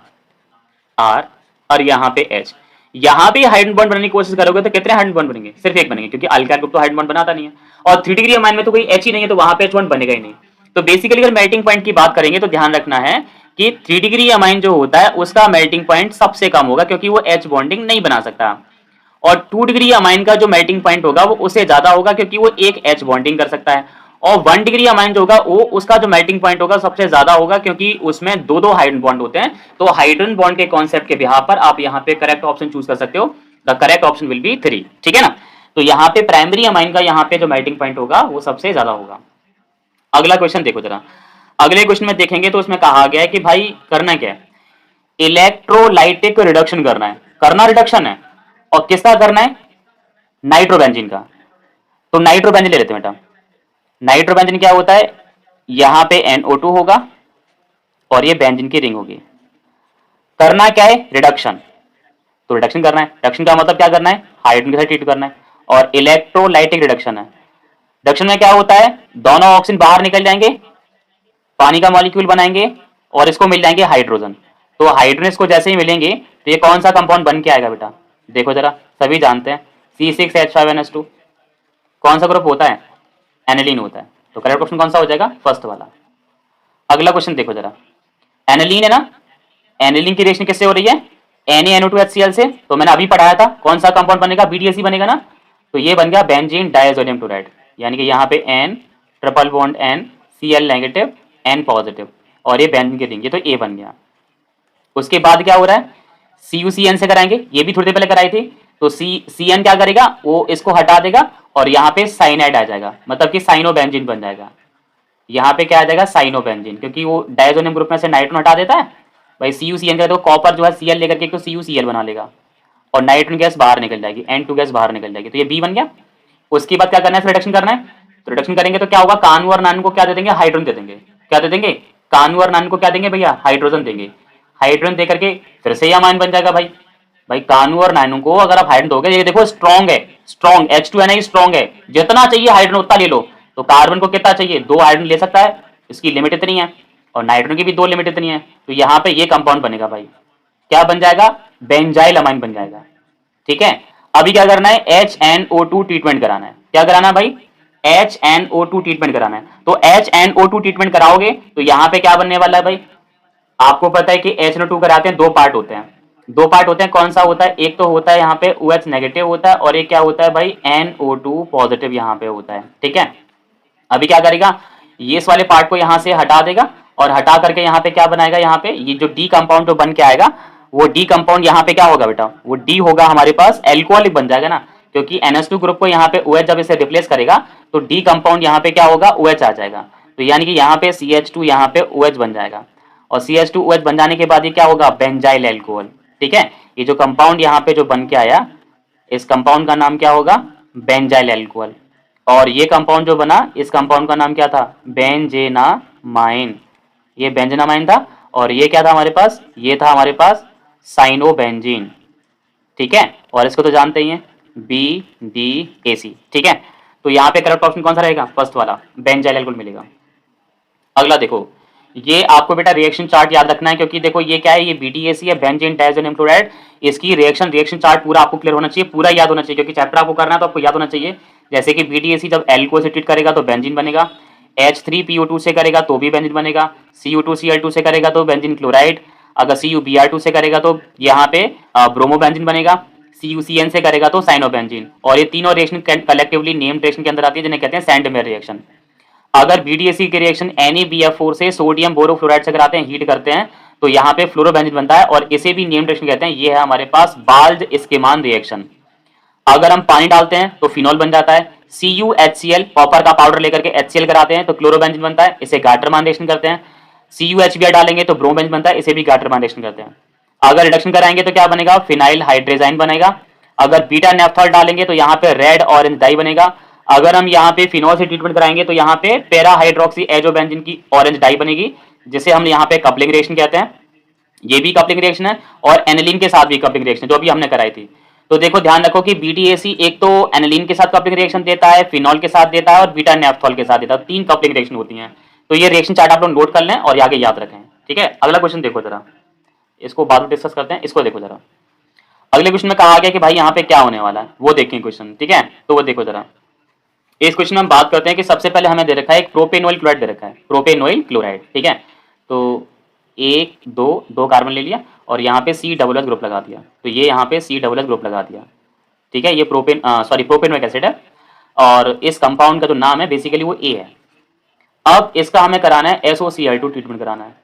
R और यहाँ पे H। यहाँ पे हाइड्रोजन बॉन्ड बनाने की कोशिश करोगे तो कितने हाइड्रोजन बॉन्ड बनेंगे, सिर्फ एक बनेंगे, क्योंकि अल्काइल ग्रुप तो हाइड्रोजन बॉन्ड बनाता नहीं है, और 3 डिग्री अमाइन में तो कोई H ही नहीं है, तो वहां पे H बॉन्ड बनेगा ही नहीं। तो बेसिकली अगर मेल्टिंग पॉइंट की बात करेंगे तो ध्यान रखना है कि 3 डिग्री अमाइन जो होता है उसका मेल्टिंग पॉइंट सबसे कम होगा, क्योंकि वो H बॉन्डिंग नहीं बना सकता, और 2 डिग्री अमाइन का जो मेल्टिंग पॉइंट होगा वो उससे ज्यादा होगा, क्योंकि वो एक H बॉन्डिंग कर सकता है। और 1 डिग्री अमाइन जो होगा वो उसका जो मेल्टिंग पॉइंट होगा सबसे ज्यादा होगा, क्योंकि उसमें 2 हाइड्रोजन बॉन्ड होते हैं। तो हाइड्रोजन बॉन्ड के कॉन्सेप्ट के बिहाफ पर आप यहाँ पे करेक्ट ऑप्शन चूज कर सकते हो, the correct option will be 3, ठीक है ना। तो यहाँ पे प्राइमरी अमाइन का यहाँ पे जो मेल्टिंग पॉइंट होगा वो सबसे ज्यादा होगा। अगला क्वेश्चन देखो जरा, अगले क्वेश्चन में देखेंगे तो उसमें कहा गया है कि भाई करना क्या है, इलेक्ट्रोलाइटिक रिडक्शन करना रिडक्शन है, और किसका करना है? नाइट्रोबेंजीन का। तो नाइट्रोबेंजीन ले लेते हैं बेटा। नाइट्रोबेंजीन क्या होता है? यहां पे NO2 होगा और ये बेंजीन की रिंग होगी। करना क्या है? रिडक्शन। तो रिडक्शन करना है। रिडक्शन का मतलब क्या करना है? हाइड्रोजन के साथ ट्रीट करना है। और इलेक्ट्रोलाइटिक रिडक्शन है। रिडक्शन में क्या होता है? दोनों ऑक्सीजन बाहर निकल जाएंगे, पानी का मॉलिक्यूल बनाएंगे और इसको मिल जाएंगे हाइड्रोजन। तो हाइड्रोजन इसको जैसे ही मिलेंगे तो ये कौन सा कंपाउंड बन के आएगा बेटा? देखो जरा, सभी जानते हैं C6H5NH2। कौन सा ग्रुप होता है? एनिलीन होता है। तो करेक्ट ऑप्शन कौन सा हो जाएगा? फर्स्ट वाला। अगला क्वेश्चन देखो जरा, एनिलीन है ना, एनिलीन की रिएक्शन किससे हो रही है? NaNO2HCl से। तो मैंने अभी पढ़ाया था कौन सा कंपाउंड बनेगा? BDAC बनेगा ना। तो ये बन गया बेंजीन डायazonium क्लोराइड, यानी कि यहाँ पे N triple bond N Cl negative N positive और ये बेंजीन की रिंग, ये तो A बन गया। उसके बाद क्या हो रहा है? CuCN से कराएंगे, ये भी थोड़ी देर पहले कराई थी। तो CN क्या करेगा? वो इसको हटा देगा और यहाँ पे साइनाइड आ जाएगा, मतलब कि साइनोबेंजीन बन जाएगा। यहाँ पे क्या आ जाएगा? साइनोबेंजीन, क्योंकि वो डायजोनियम ग्रुप में से नाइट्रोजन हटा देता है भाई। CuCN का तो कॉपर जो है Cl लेकर के तो CuCl बना लेगा और नाइट्रोजन गैस बाहर निकल जाएगी, N2 गैस बाहर निकल जाएगी, तो ये B बन गया। उसके बाद क्या करना है? रिडक्शन करना है। तो रिडक्शन करेंगे तो क्या होगा? कानू और नानू को क्या दे देंगे? हाइड्रोजन दे देंगे। क्या दे देंगे? कानू और नानू को क्या देंगे भैया? हाइड्रोजन देंगे। हाइड्रोजन दे करके फिर से अमाइन बन जाएगा भाई। भाई कानू और नानू को अगर आप हाइड्रोजन दोगे, ये देखो स्ट्रॉन्ग है, स्ट्रॉन्ग H2Na स्ट्रॉन्ग है, जितना चाहिए हाइड्रोजन उतना ले लो। तो कार्बन को कितना चाहिए? 2 हाइड्रोजन ले सकता है, इसकी लिमिट इतनी है, और नाइट्रोजन की भी 2 लिमिट इतनी है। तो यहाँ पे ये कंपाउंड बनेगा भाई, क्या बन जाएगा? बेंजाइल अमाइन बन जाएगा। ठीक है, अभी क्या करना है? HNO2 ट्रीटमेंट कराना है। क्या कराना है भाई? HNO2 ट्रीटमेंट कराना है। तो HNO2 ट्रीटमेंट कराओगे तो यहाँ पे क्या बनने वाला है भाई? आपको पता है कि HNO2 कराते हैं, 2 पार्ट होते हैं। 2 पार्ट होते हैं, कौन सा होता है? एक तो होता है यहाँ पे OH नेगेटिव होता है, और एक क्या होता है भाई? NO2 पॉजिटिव यहाँ पे होता है। ठीक है, अभी क्या करेगा? ये इस वाले पार्ट को यहाँ से हटा देगा और हटा करके यहाँ पे क्या बनाएगा? यहाँ पे ये जो डी कंपाउंड जो बन के आएगा, वो डी कंपाउंड यहाँ पे क्या होगा बेटा? वो डी होगा हमारे पास एल्कोहलिक बन जाएगा ना, क्योंकि NH2 ग्रुप को यहाँ पे OH जब इसे रिप्लेस करेगा तो डी कंपाउंड यहाँ पे क्या होगा? OH आ जाएगा। तो यानी कि यहाँ पे CH2 यहाँ पे OH बन जाएगा, और CH2OH बन जाने के बाद ये क्या होगा? Benzyl alcohol. ठीक है, ये जो कंपाउंड यहाँ पे जो बन के आया, इस कंपाउंड का नाम क्या होगा? Benzyl alcohol. और ये कंपाउंड जो बना, इस कंपाउंड का नाम क्या था? बेंजेनामाइन। ये बेंजेनामाइन था, और ये क्या था हमारे पास? ये था हमारे पास साइनोबेंजीन। ठीक है, और इसको तो जानते ही हैं, BDAC। ठीक है, तो यहाँ पे करेक्ट ऑप्शन कौन सा रहेगा? फर्स्ट वाला, बेंजाइल एल्कोहल मिलेगा। अगला देखो, ये आपको बेटा रिएक्शन चार्ट याद रखना है, क्योंकि देखो ये क्या है? ये BDAC है, बेंजीन डायज़ोनियम क्लोराइड। इसकी रिएक्शन चार्ट पूरा आपको क्लियर होना चाहिए, पूरा याद होना चाहिए, क्योंकि चैप्टर आपको करना है तो आपको याद होना चाहिए। जैसे कि BDAC जब एल्कोहल से ट्रीट करेगा तो बेंजीन बनेगा, H3PO2 से करेगा तो भी बेंजीन बनेगा, Cu2Cl2 से करेगा तो बेंजीन क्लोराइड, अगर CuBr2 से करेगा तो यहाँ पे ब्रोमोबेंजीन बनेगा, CuCN से करेगा तो साइनोबेंजीन। और ये तीनों रिएक्शन कलेक्टिवली नेम्ड रिएक्शन के अंदर आती है, जिन्हें कहते हैं सैंडमेयर रिएक्शन। अगर BDAC की रिएक्शन NaBF4 से सोडियम बोरोफ्लोराइड से कराते हैं, हीट करते हैं, तो यहाँ पे फ्लोरोबेंजीन बनता है, और इसे भी नेम्ड रिएक्शन कहते हैं। ये है हमारे पास बाल्ज-स्कीमान रिएक्शन। अगर हम पानी डालते हैं तो फिनॉल बन जाता है। CuHCl, कॉपर का पाउडर लेकर के HCl कराते हैं तो क्लोरोबेंजीन बनता है, इसे गाटरमान रिएक्शन करते हैं। CuHBr डालेंगे तो ब्रोमोबेंजीन बनता है, इसे भी गाटरमान रिएक्शन करते हैं। अगर रिडक्शन कराएंगे तो क्या बनेगा? फिनाइल हाइड्रेजाइन बनेगा। अगर बीटा नेफ्थॉल डालेंगे तो यहाँ पे रेड ऑरेंज डाई बनेगा। अगर हम यहाँ पे फिनॉल से ट्रीटमेंट कराएंगे तो यहाँ पे पैरा हाइड्रोक्सी एजोबेंजीन की ऑरेंज डाई बनेगी, जिसे हम यहाँ पे कपलिंग रिएक्शन कहते हैं। ये भी कपलिंग रिएक्शन है, और एनिलीन के साथ भी कपलिंग रिएक्शन, जो अभी हमने कराई थी। तो देखो ध्यान रखो कि BDAC एक तो एनिलीन के साथ कपलिंग रिएक्शन देता है, फिनॉल के साथ देता है, और बीटा नेफ्थॉल के साथ देता है। 3 कपलिंग रिएक्शन होती हैं। तो ये रिएक्शन चार्ट आप लोग नोट कर लें और आगे याद रखें। ठीक है, अगला क्वेश्चन देखो जरा, इसको बाद में डिस्कस करते हैं। इसको देखो जरा, अगले क्वेश्चन में कहा गया कि भाई यहाँ पे क्या होने वाला है, वो देखें क्वेश्चन। ठीक है, तो वो देखो जरा, इस क्वेश्चन में हम बात करते हैं कि सबसे पहले हमें दे रखा है एक प्रोपेनोइल क्लोराइड दे रखा है, प्रोपेनोइल क्लोराइड। ठीक है, तो 1 2 कार्बन ले लिया और यहाँ पे COOH ग्रुप लगा दिया, तो ये यहाँ पे COOH ग्रुप लगा दिया। ठीक है, ये प्रोपेनोइक एसिड है, और इस कंपाउंड का जो नाम है बेसिकली वो A है। अब इसका हमें कराना है SOCl2 ट्रीटमेंट कराना है।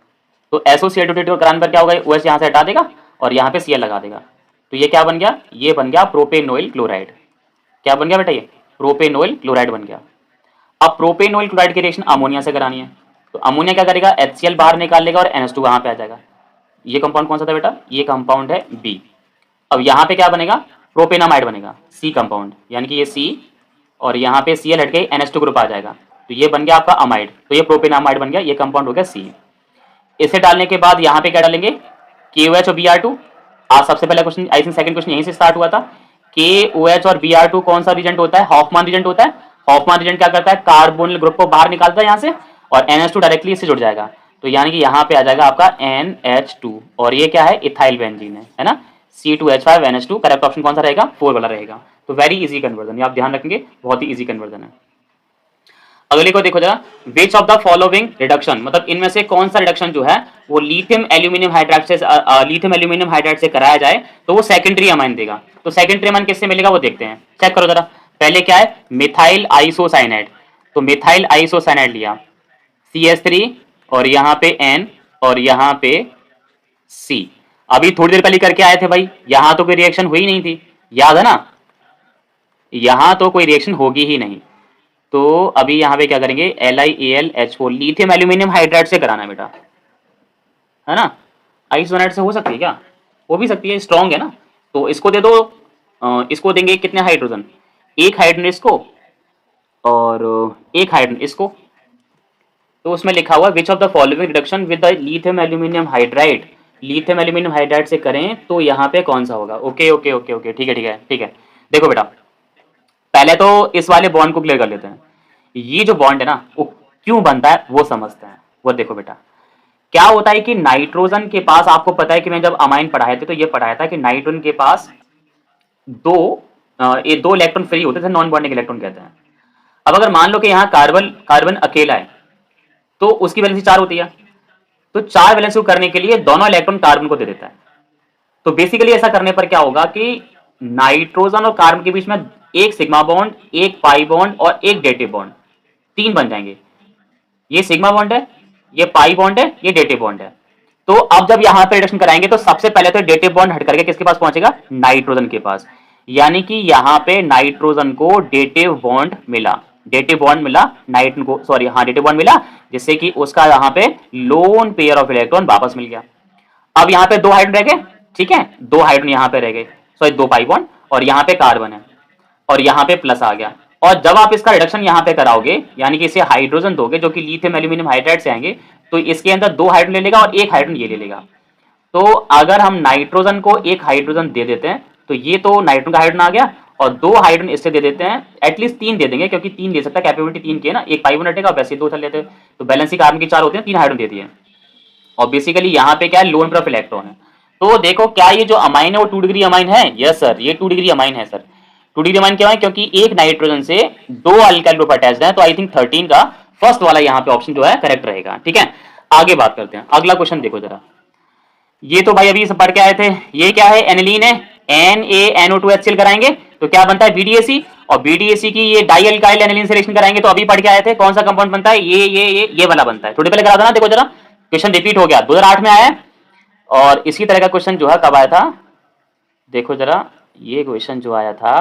तो SOCl2 ट्रीटमेंट कराने पर क्या होगा? OH यहाँ से हटा देगा और यहाँ पे Cl लगा देगा, तो ये क्या बन गया? ये बन गया प्रोपेनोइल क्लोराइड। क्या बन गया बेटा? ये प्रोपेनोइल क्लोराइड बन गया। अब प्रोपेनोइल क्लोराइड की रिएक्शन अमोनिया से करानी है, तो अमोनिया क्या करेगा? HCl बाहर निकाल लेगा और NH2 वहां पे आ जाएगा। ये कंपाउंड कौन सा था बेटा, ये कंपाउंड है बी। अब यहाँ पे क्या बनेगा, प्रोपेनामाइड बनेगा, सी कंपाउंड, यानी कि ये सी और यहाँ पे Cl हट के NH2 ग्रुप आ जाएगा, तो ये बन गया आपका अमाइड, तो ये प्रोपेनामाइड बन गया, ये कंपाउंड हो गया सी। इसे डालने के बाद यहाँ पे क्या डालेंगे, KOH और Br2। आज सबसे पहला question, I think second question यहीं से स्टार्ट हुआ था। KOH और Br2 कौन सा रिजेंट होता है, हॉफमैन रिजेंट होता है। हॉफमैन रिजेंट क्या करता है, कार्बोनिल ग्रुप को बाहर निकालता है यहाँ से और NH2 डायरेक्टली इससे जुड़ जाएगा, तो यानी कि यहाँ पे आ जाएगा आपका NH2 और ये क्या है, इथाइल बेंजीन है ना, C2H5NH2। करेक्ट ऑप्शन कौन सा रहेगा, 4 वाला रहेगा। तो वेरी इजी कन्वर्जन, ये आप ध्यान रखेंगे, बहुत ही इजी कन्वर्जन है। अगले को देखो जरा, which of the following reduction, मतलब इनमें से कौन सा रिडक्शन जो है वो लिथियम एल्यूमिनियम हाइड्राइड से कराया जाए तो वो सेकेंडरी अमाइन देगा। तो सेकेंडरी अमाइन किससे मिलेगा वो देखते हैं, चेक करो जरा। पहले क्या है, मिथाइल आइसोसाइनाइड, तो मिथाइल आइसोसाइनाइड लिया, CH3 और यहाँ पे N और यहाँ पे C। अभी थोड़ी देर पहले करके आए थे भाई, यहां तो कोई रिएक्शन हुई नहीं थी, याद है ना, यहां तो कोई रिएक्शन होगी ही नहीं। तो अभी यहाँ पे क्या करेंगे, LiAlH4 लिथियम एल्यूमिनियम हाइड्राइड से कराना है बेटा, है ना। आइसोनाइड से हो सकती है क्या, हो भी सकती है, स्ट्रॉन्ग है ना। तो इसको दे दो, इसको देंगे कितने हाइड्रोजन, एक हाइड्रोजन इसको और एक हाइड्रोजन इसको। तो उसमें लिखा हुआ विच of the following reduction with the lithium aluminium hydride, lithium aluminium hydride से करें तो यहाँ पे कौन सा होगा। ओके ओके ओके ओके, ठीक है ठीक है ठीक है। देखो बेटा, पहले तो इस वाले बॉन्ड को क्लियर कर लेते हैं। ये जो बॉन्ड है ना वो क्यों बनता है वो समझते हैं। वो देखो बेटा, क्या होता है कि नाइट्रोजन के पास, आपको पता है कि मैं जब अमाइन पढ़ाए थे तो ये पढ़ाया था कि नाइट्रोजन के पास ये दो इलेक्ट्रॉन फ्री होते थे, नॉन बॉन्डिंग इलेक्ट्रॉन कहते हैं। अब अगर मान लो कि यहाँ कार्बन अकेला है तो उसकी वैलेंसी 4 होती है, तो 4 वैलेंसी को करने के लिए दोनों इलेक्ट्रॉन कार्बन को दे देता है। तो बेसिकली ऐसा करने पर क्या होगा कि नाइट्रोजन और कार्बन के बीच में एक सिग्मा बॉन्ड, एक पाई बॉन्ड और एक डेटिव बॉन्ड, 3 बन जाएंगे। ये सिग्मा बॉन्ड है, ये पाई बॉन्ड है, ये डेटिव बॉन्ड है। तो अब जब यहां पे रिडक्शन कराएंगे तो सबसे पहले तो डेटिव बॉन्ड हट करके किसके पास पहुंचेगा, नाइट्रोजन के पास। यानी कि यहां पे नाइट्रोजन को डेटिव बॉन्ड मिला, डेटिव बॉन्ड मिला नाइट्रोजन को, सॉरी हाँ डेटिव बॉन्ड मिला, जिससे कि उसका यहां पे लोन पेयर ऑफ इलेक्ट्रॉन वापस मिल गया। अब यहाँ पे 2 हाइड्रोजन रह गए, ठीक है, 2 हाइड्रोजन यहाँ पे रह गए, सॉरी 2 पाई बॉन्ड, और यहाँ पे कार्बन है और यहाँ पे प्लस आ गया। और जब आप इसका रिडक्शन यहाँ पे कराओगे, यानी कि इसे हाइड्रोजन दोगे जो कि लिथियम एल्यूमिनियम हाइड्राइड से आएंगे, तो इसके अंदर 2 हाइड्रोजन ले लेगा और एक हाइड्रोजन ये ले लेगा। तो अगर हम नाइट्रोजन को एक हाइड्रोजन दे देते हैं तो ये तो नाइट्रोजन का हाइड्रोजन आ गया, और 2 हाइड्रोजन इससे दे देते हैं, एटलीस्ट 3 दे देंगे क्योंकि 3 दे सकता है, कैपेबिलिटी 3 की है ना, एक पाई बॉन्ड हटेगा, वैसे 2 चल लेते हैं, तो बैलेंस ही कार्बन की 4 होते हैं, 3 हाइड्रोजन दे दिए। और बेसिकली यहाँ पे क्या है, लोन पेयर ऑफ इलेक्ट्रॉन है। तो देखो क्या ये जो अमाइन है वो 2 डिग्री अमाइन है, यस सर ये 2 डिग्री अमाइन है सर। 2 डिग्री अमाइन क्यों है, क्योंकि एक नाइट्रोजन से 2 अल्काइल ग्रुप अटैच्ड है, तो आई थिंक 13 का फर्स्ट वाला यहाँ पे ऑप्शन जो है करेक्ट रहेगा। ठीक है, आगे बात करते हैं, अगला क्वेश्चन देखो जरा। ये तो भाई अभी सब पढ़ के आए थे, ये क्या है, एनिलीन है, NaNO2HCl कराएंगे तो क्या बनता है, BDAC, और BDAC की ये डाई अल्काइल एनिलीन से रिएक्शन कराएंगे तो अभी पढ़ के आए थे कौन सा कंपाउंड बनता है, ये वाला बनता है। थोड़ी पहले करा था ना, देखो जरा क्वेश्चन रिपीट हो गया, 2008 में आया है। और इसी तरह का क्वेश्चन जो है कब आया था, देखो जरा, ये क्वेश्चन जो आया था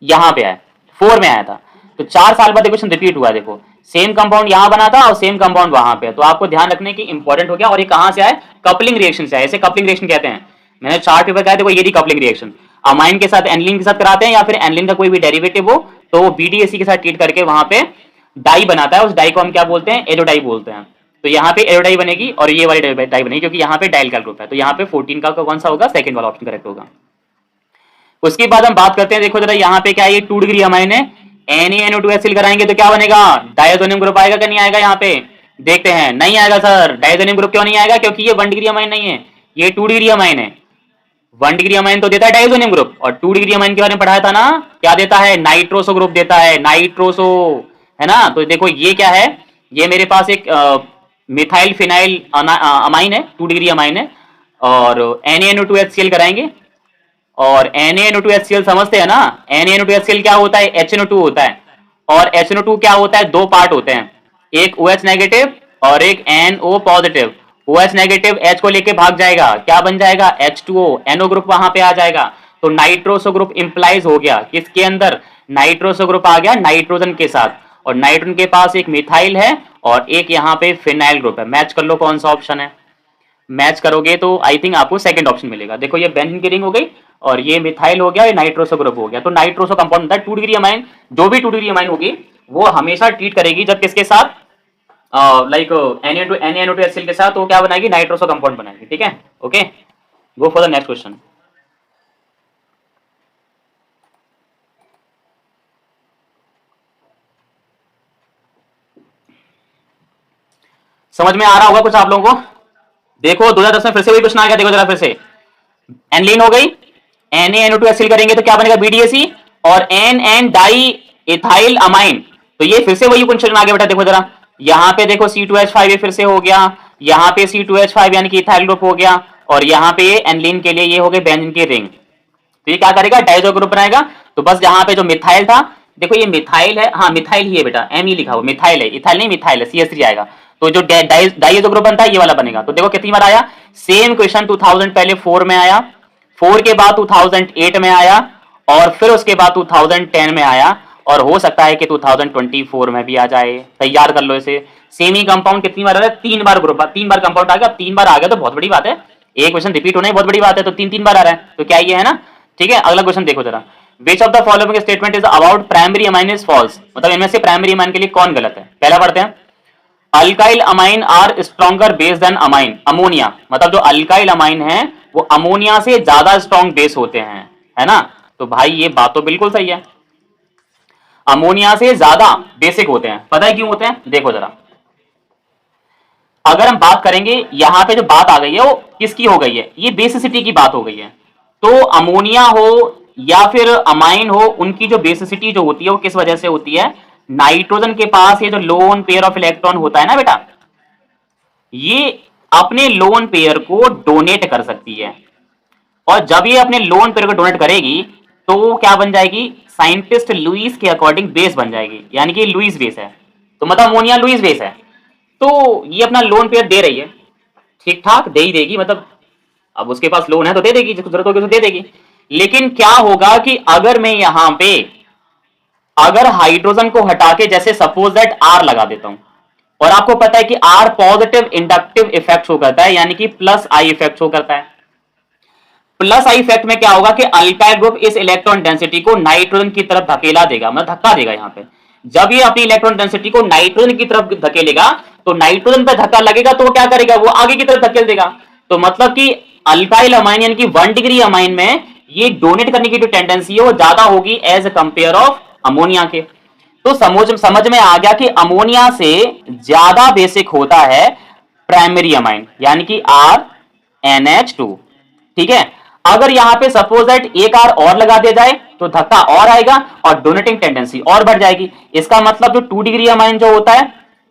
यहां पे आया, 4 में आया था, तो 4 साल बाद क्वेश्चन रिपीट हुआ। देखो सेम कंपाउंड यहां बना था और सेम कंपाउंड वहां पे, तो आपको ध्यान रखने की इंपॉर्टेंट हो गया। और ये कहां से आए, कपलिंग रिएक्शन से आए, इसे कपलिंग रिएक्शन कहते हैं। मैंने 4 पेपर कहा, देखो ये कपलिंग रिएक्शन, अमाइन के साथ एनिलीन के साथ कराते हैं, या फिर एनिलीन का कोई भी डेरिवेटिव हो तो वो BDAC के साथ ट्रीट करके वहां पे डाई बनाता है, उस डाई को हम क्या बोलते हैं, एरोडाई बोलते हैं। तो यहाँ पे एरोडाई बनेगी और ये वाली डाई बनेगी, क्योंकि यहाँ पे डाई अल्काइल ग्रुप है, तो यहाँ पे 14 का कौन सा होगा, सेकंड वाला ऑप्शन करेक्ट होगा। उसके बाद हम बात करते हैं, देखो जरा यहाँ पे क्या है, ये 2 डिग्री अमाइन है, NaNO2HCl कराएंगे तो क्या बनेगा, डायजोनियम ग्रुप आएगा कि नहीं आएगा, यहाँ पे देखते हैं, नहीं आएगा सर। डायजोनियम ग्रुप क्यों नहीं आएगा, क्योंकि ये 1 डिग्री अमाइन नहीं है, ये 2 डिग्री अमाइन है। 1 डिग्री अमाइन तो देता है डायजोनियम ग्रुप, और 2 डिग्री अमाइन के बारे में पढ़ाया था ना, क्या देता है, नाइट्रोसो ग्रुप देता है, नाइट्रोसो, है ना। तो देखो ये क्या है, ये मेरे पास एक मिथाइल फिनाइल अमाइन है, 2 डिग्री अमाइन है, और NaNO2HCl कराएंगे। और NaNO2HCl समझते हैं ना, NaNO2HCl क्या होता है, HNO2 होता है, और HNO2 क्या होता है, 2 पार्ट होते हैं, एक OH नेगेटिव और एक NO positive. OH negative H को लेके भाग जाएगा, क्या बन जाएगा, H2O, NO ग्रुप वहां पे आ जाएगा, तो नाइट्रोसो ग्रुप इंप्लाइज हो गया, किसके अंदर, नाइट्रोसो ग्रुप आ गया नाइट्रोजन के साथ, और नाइट्रोजन के पास एक मिथाइल है और एक यहाँ पे फिनाइल ग्रुप है। मैच कर लो कौन सा ऑप्शन है। मैच करोगे तो आई थिंक आपको सेकंड ऑप्शन मिलेगा। देखो ये बेंजीन की रिंग हो गई और ये मिथाइल हो गया, ये नाइट्रोसो ग्रुप हो गया। तो नाइट्रोसो कंपाउंड होता है 2 डिग्री अमाइन। जो भी 2 डिग्री अमाइन होगी वो हमेशा ट्रीट करेगी जब किसके साथ, लाइक NaN2HCl के साथ, तो क्या बनाएगी, नाइट्रोसो कंपाउंड बनाएगी। ठीक है, okay, go for the next question. समझ में आ रहा होगा कुछ आप लोगों को। देखो 2010 में फिर से वही क्वेश्चन आ गया। देखो जरा फिर से, एनलीन हो गई, NaN2HCl करेंगे तो क्या बनेगा, BDAC, और NN डाई इथाइल अमाइन। तो ये फिर से वही क्वेश्चन आ गया बेटा। देखो जरा यहाँ पे देखो C2H5 ये फिर से हो गया, यहाँ पे C2H5 यानी कि इथाइल ग्रुप हो गया, और यहाँ पे एनलीन के लिए ये हो गए बेंजीन की रिंग। तो ये क्या करेगा, डाइजो ग्रुप बनाएगा। तो बस यहाँ पे जो मिथाइल था, देखो ये मिथाइल है, हाँ मिथाइल ही है बेटा, ME लिखा हुआ, मिथाइल है, इथाइल नहीं, मिथाइल है, CH3 आएगा। तो जो डाइजो ग्रुप बनता है ये वाला बनेगा। तो देखो कितनी बार आया सेम क्वेश्चन, 2000 पहले 4 में आया, 4 के बाद 2008 में आया, और फिर उसके बाद 2010 में आया, और हो सकता है कि 2024 में भी आ जाए। तैयार कर लो इसे। सेमी कंपाउंड कितनी बार आ रहा है, 3 बार ग्रुप, 3 बार कंपाउंड आ गया। 3 बार आ गया तो बहुत बड़ी बात है, एक क्वेश्चन रिपीट होना ही बहुत बड़ी बात है। तो 3 बार आ रहा है तो क्या ये है ना। ठीक है, अगला क्वेश्चन देखो जरा, which of the following statement is about primary amine is false. मतलब इनमें से प्राइमरी अमाइन के लिए कौन गलत है। पहला पढ़ते हैं, alkyl amine are stronger base than amine ammonia. मतलब जो अल्काइल अमाइन है वो अमोनिया से ज्यादा स्ट्रॉन्ग बेस होते हैं, है ना। तो भाई ये बात तो बिल्कुल सही है, अमोनिया से ज्यादा बेसिक होते हैं। पता है क्यों होते हैं, देखो जरा, अगर हम बात करेंगे यहां पे जो बात आ गई है वो किसकी हो गई है, ये बेसिसिटी की बात हो गई है। तो अमोनिया हो या फिर अमाइन हो, उनकी जो बेसिसिटी जो होती है वो किस वजह से होती है, नाइट्रोजन के पास ये जो लोन पेयर ऑफ इलेक्ट्रॉन होता है ना बेटा, ये अपने लोन पेयर को डोनेट कर सकती है, और जब ये अपने लोन पेयर को डोनेट करेगी तो क्या बन जाएगी, साइंटिस्ट लुईस के अकॉर्डिंग बेस बन जाएगी, यानी कि लुईस बेस है। तो मतलब अमोनिया लुईस बेस है, तो ये अपना लोन पेयर दे रही है, ठीक ठाक दे ही देगी। मतलब अब उसके पास लोन है तो दे देगी, जिसको जरूरत होगी तो दे देगी। लेकिन क्या होगा कि अगर मैं यहां पे अगर हाइड्रोजन को हटा के जैसे सपोज दैट R लगा देता हूं, और आपको पता है कि R positive inductive effect show करता है, यानी कि प्लस I इफेक्ट शो करता है। प्लस I इफेक्ट में क्या होगा कि अल्काइल ग्रुप इस इलेक्ट्रॉन डेंसिटी को नाइट्रोजन की तरफ धकेला देगा, मतलब धक्का देगा। यहां पे जब ये अपनी इलेक्ट्रॉन डेंसिटी को नाइट्रोजन की तरफ धकेलेगा तो नाइट्रोजन पे धक्का लगेगा तो वो क्या करेगा, वो आगे की तरफ धकेल देगा। तो मतलब कि अल्काइल अमाइन यानी कि 1 डिग्री अमाइन में ये डोनेट करने की जो टेंडेंसी है वो ज्यादा होगी एज कंपेयर ऑफ अमोनिया के। तो समझ में आ गया कि अमोनिया से ज्यादा बेसिक होता है प्राइमरी अमाइन, यानी कि RNH2। ठीक है, अगर यहां पे सपोज दैट एक R और लगा दिया जाए तो धक्का और आएगा और डोनेटिंग टेंडेंसी और बढ़ जाएगी। इसका मतलब जो 2 डिग्री अमाइन जो होता है,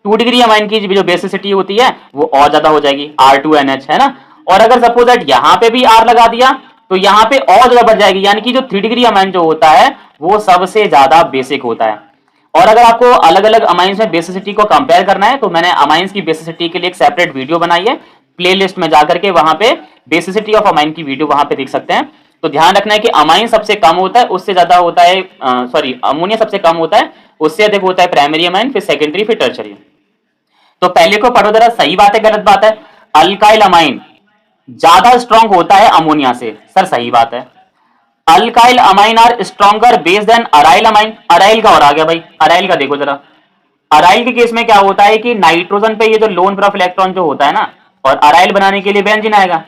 2 डिग्री अमाइन की जो बेसिसिटी होती है वो और ज्यादा हो जाएगी, R2NH, है ना। और अगर सपोज दैट यहां पे भी R लगा दिया तो यहां पे और ज्यादा बढ़ जाएगी, यानी कि जो 3 डिग्री अमाइन जो होता है वो सबसे ज्यादा बेसिक होता है। और अगर आपको अलग अलग अमाइंस में बेसिसिटी को कंपेयर करना है तो मैंने अमाइंस की बेसिसिटी के लिए एक सेपरेट वीडियो बनाई है, प्लेलिस्ट में जाकर के वहां पे बेसिसिटी ऑफ अमाइन की वीडियो वहां पे देख सकते हैं। तो ध्यान रखना है कि अमाइन सबसे कम होता है, उससे ज्यादा होता है, सॉरी अमोनिया सबसे कम होता है, उससे अधिक होता है प्राइमरी अमाइन, फिर सेकेंडरी, फिर टर्शरी। तो पहले को पढ़ो जरा, सही बात है गलत बात है, अल्काइल अमाइन ज्यादा स्ट्रॉन्ग होता है अमोनिया से। सर सही बात है, alkyl amine are stronger base than aryl amine. Aryl का और आ गया भाई, अराइल का देखो जरा, अराइल के केस में क्या होता है कि नाइट्रोजन पे ये जो लोन पेयर ऑफ इलेक्ट्रॉन जो होता है ना, और अराइल बनाने के लिए बेंजीन आएगा।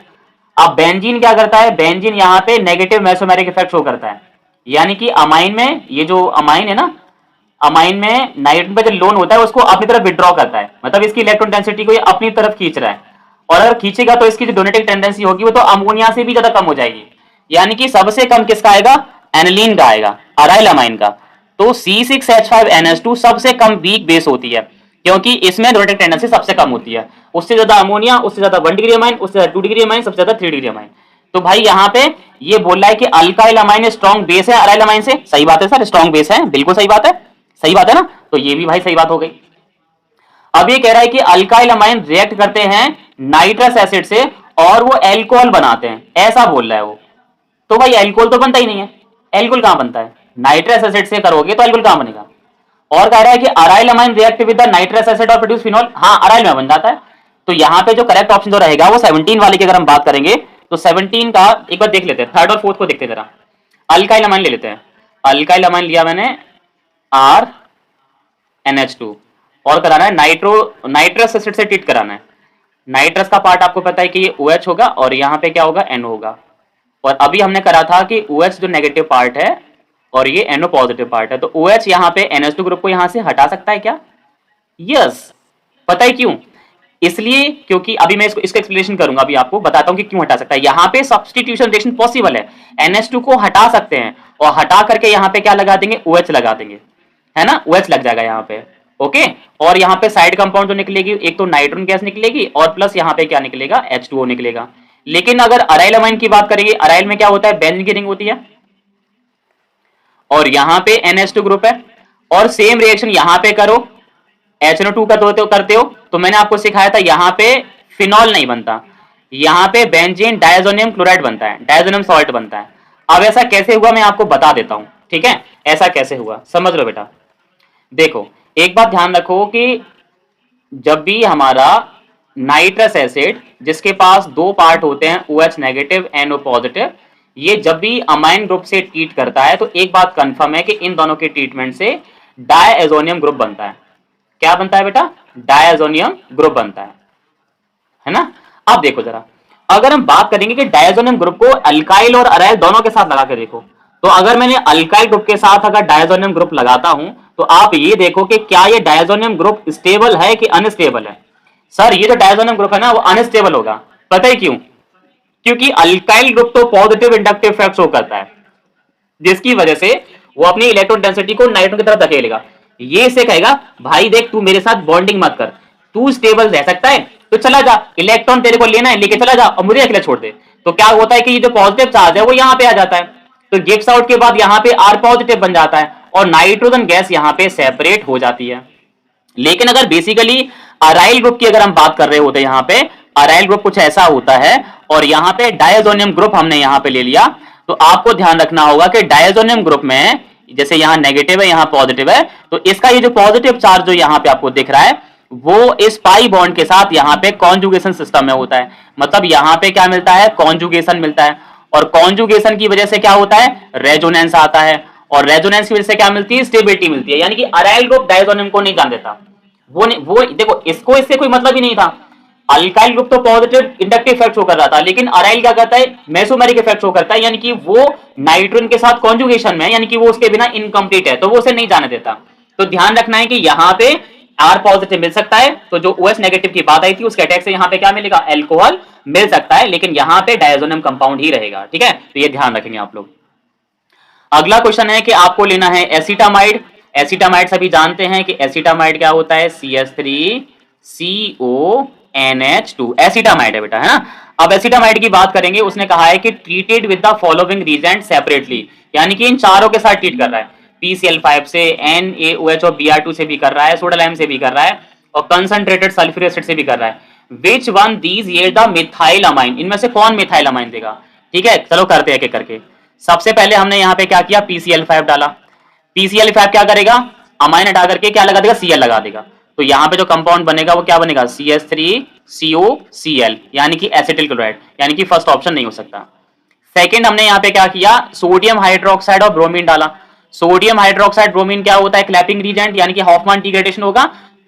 अब बेंजीन क्या करता है, बेंजीन यहाँ पे नेगेटिव मेसोमेरिक इफेक्ट शो करता है, यानी कि अमाइन में ये जो अमाइन है ना, अमाइन में नाइट्रोजन पे जो लोन होता है उसको अपनी तरफ विड्रॉ करता है, मतलब इसकी इलेक्ट्रॉन डेंसिटी को ये अपनी तरफ खींच रहा है। और अगर खींचेगा तो इसकी जो डोनेटिंग टेंडेंसी होगी वो तो अमोनिया से भी ज्यादा कम हो जाएगी, यानी कि सबसे कम किसका आएगा, एनिलीन का आएगा, अराइल अमाइन का। तो C6H5NH2 सबसे कम वीक बेस होती है, क्योंकि इसमें डोनेटिंग टेंडेंसी सबसे कम होती है। उससे ज्यादा अमोनिया, उससे ज्यादा 1 डिग्री अमाइन, उससे ज्यादा 2 डिग्री अमाइन, सबसे ज्यादा 3 डिग्री अमाइन। तो भाई यहाँ पे ये बोल रहा है कि अल्काइल अमाइन स्ट्रॉन्ग बेस है अराइल अमाइन से। सही बात है सर, स्ट्रॉन्ग बेस है, बिल्कुल सही बात है, सही बात है ना। तो ये भी भाई सही बात हो गई। अब ये कह रहा है कि अल्काइल अमाइन रिएक्ट करते हैं नाइट्रस एसिड से और वो एल्कोहल बनाते हैं, ऐसा बोल रहा है वो। तो भाई एल्कोहल तो बनता ही नहीं है, एल्कोहल कहां बनता है, नाइट्रस एसिड से करोगे तो एल्कोहल कहां बनेगा। और कह रहा है कि aryl amine react with the nitrous acid और प्रोड्यूस फिनॉल। हाँ, अराइल में बन जाता है। तो यहाँ पे जो करेक्ट ऑप्शन जो रहेगा वो 17 वाले की अगर हम बात करेंगे तो 17 का एक बार देख लेते हैं, थर्ड और फोर्थ को देखते हैं जरा। अल्काइल अमाइन ले लेते हैं। अल्काइल अमाइन लिया मैंने आर NH2 और कराना है नाइट्रस एसिड से ट्रीट कराना है। नाइट्रस का पार्ट आपको पता है कि ये OH होगा और यहाँ पे क्या होगा, NO होगा। और अभी हमने करा था कि OH जो नेगेटिव पार्ट है और ये NO पॉजिटिव पार्ट है, तो OH यहाँ पे NH2 ग्रुप को यहाँ से हटा सकता है क्या? यस। पता है क्यों? इसलिए क्योंकि अभी मैं इसका एक्सप्लेनेशन करूंगा, अभी आपको बताता हूं कि क्यों हटा सकता है। यहाँ पे सब्स्टिट्यूशन रिएक्शन पॉसिबल है, NH2 को हटा सकते हैं और हटा करके यहाँ पे क्या लगा देंगे, OH लगा देंगे, है ना, OH लग जाएगा यहाँ पे। ओके, और यहाँ पे साइड कंपाउंड जो निकलेगी, एक तो नाइट्रोजन गैस निकलेगी और प्लस यहाँ पे क्या निकलेगा, H2O निकलेगा। लेकिन अगर अराइल अमाइन की बात करेंगे, अराइल में क्या होता है, बेंजीन की रिंग होती है और यहाँ पे NH2 ग्रुप है। और सेम रिएक्शन यहाँ पे करो, HNO2 का करते हो तो मैंने आपको सिखाया था यहाँ पे फिनॉल नहीं बनता, यहाँ पे बेंजीन डायजोनियम क्लोराइड बनता है, डायजोनियम सॉल्ट बनता है। अब ऐसा कैसे हुआ मैं आपको बता देता हूं, ठीक है, ऐसा कैसे हुआ समझ लो बेटा। देखो एक बात ध्यान रखो कि जब भी हमारा नाइट्रस एसिड जिसके पास दो पार्ट होते हैं, OH नेगेटिव NO पॉजिटिव, ये जब भी अमाइन ग्रुप से ट्रीट करता है तो एक बात कंफर्म है कि इन दोनों के ट्रीटमेंट से डायएजोनियम ग्रुप बनता है। क्या बनता है बेटा, डायएजोनियम ग्रुप बनता है ना। अब देखो जरा, अगर हम बात करेंगे कि डायएजोनियम ग्रुप को अल्काइल और अराइल दोनों के साथ लगा के देखो, तो अगर मैंने अल्काइल ग्रुप के साथ अगर डायएजोनियम ग्रुप लगाता हूं तो आप ये देखो कि क्या ये डायएजोनियम ग्रुप स्टेबल है कि अनस्टेबल है। सर ये जो डायएजोनियम ग्रुप है ना वो अनस्टेबल होगा। पता है क्यों? क्योंकि अल्काइल ग्रुप तो पॉजिटिव इंडक्टिव इफेक्ट शो करता है, जिसकी वजह से वो अपनी इलेक्ट्रॉन डेंसिटी को नाइट्रोजन की तरफ धकेलेगा। ये से कहेगा भाई देख तू मेरे साथ बॉन्डिंग मत कर, तू स्टेबल रह सकता है तो चला जा, इलेक्ट्रॉन तेरे को लेना है लेके चला जा और मुझे अकेले छोड़ दे। तो क्या होता है कि ये जो पॉजिटिव चार्ज है वो यहाँ पे आ जाता है, तो गिव्स आउट के बाद यहाँ पे R पॉजिटिव बन जाता है और नाइट्रोजन गैस यहाँ पे सेपरेट हो जाती है। लेकिन अगर बेसिकली अराइल ग्रुप की अगर हम बात कर रहे होते हैं, यहाँ पे अराइल ग्रुप कुछ ऐसा होता है और यहाँ पे डायजोनियम ग्रुप हमने यहाँ पे ले लिया, तो आपको ध्यान रखना होगा कि डायजोनियम ग्रुप में जैसे यहाँ नेगेटिव है यहाँ पॉजिटिव है, तो इसका ये जो पॉजिटिव चार्ज जो यहाँ पे आपको दिख रहा है वो इस पाई बॉन्ड के साथ यहाँ पे कॉन्जुगेशन सिस्टम में होता है। मतलब यहाँ पे क्या मिलता है, कॉन्जुगेशन मिलता है, और कॉन्जुगेशन की वजह से क्या होता है, रेजोनेंस आता है, और रेजोनेंस की वजह से क्या मिलती है, स्टेबिलिटी मिलती है। यानी कि अराइल ग्रुप डायजोनियम को नहीं जान देता, वो देखो इसको इससे कोई मतलब ही नहीं था। अल्काइल ग्रुप तो पॉजिटिव इंडक्टिव इफेक्ट शो कर रहा था, लेकिन अराइल क्या करता है, मेसोमेरिक इफेक्ट शो करता है, यानी कि वो नाइट्रोजन के साथ कॉन्जुगेशन में, यानी कि वो उसके बिना इनकम्प्लीट है, तो वो उसे नहीं जाने देता। तो ध्यान रखना है कि यहाँ पे R पॉजिटिव मिल सकता है, तो जो OH नेगेटिव की बात आई थी उसके अटैक से यहाँ पे क्या मिलेगा, अल्कोहल मिल सकता है, लेकिन यहाँ पे डायजोनियम कंपाउंड ही रहेगा। ठीक है, तो ये ध्यान रखेंगे आप लोग। अगला क्वेश्चन है कि आपको लेना है एसिटामाइड। एसिटामाइड सभी जानते हैं कि एसिटामाइड क्या होता है, CH3CONH2 एसिटामाइड है बेटा, है ना। अब एसिटामाइड की बात करेंगे, उसने कहा है कि treated with the following reagent separately, यानी कि इन चारों के साथ ट्रीट कर रहा है, PCl5 से, NaOH और Br2 से भी कर रहा है, सोडा लाइम से भी कर रहा है और कंसंट्रेटेड सल्फ्यूरिक एसिड से भी कर रहा है। Which one these yield the methyl amine, इनमें से कौन मिथाइल अमाइन देगा। ठीक है, चलो करते हैं एक एक करके। सबसे पहले हमने यहाँ पे क्या किया, PCl5 डाला। PCl5 क्या करेगा, अमाइन हटा करके क्या लगा देगा, Cl लगा देगा। तो यहाँ पे जो कंपाउंड बनेगा वो क्या बनेगा, CH3COCl, यानी कि एसिटिल क्लोराइड, यानी कि फर्स्ट ऑप्शन नहीं हो सकता। सेकंड हमने यहाँ पे क्या किया, सोडियम हाइड्रोक्साइड और ब्रोमीन डाला। सोडियम हाइड्रोक्साइड ब्रोमीन क्या होता है, क्लैपिंग रीजेंट, यानी कि हॉफमैन डिग्रेडेशन होगा,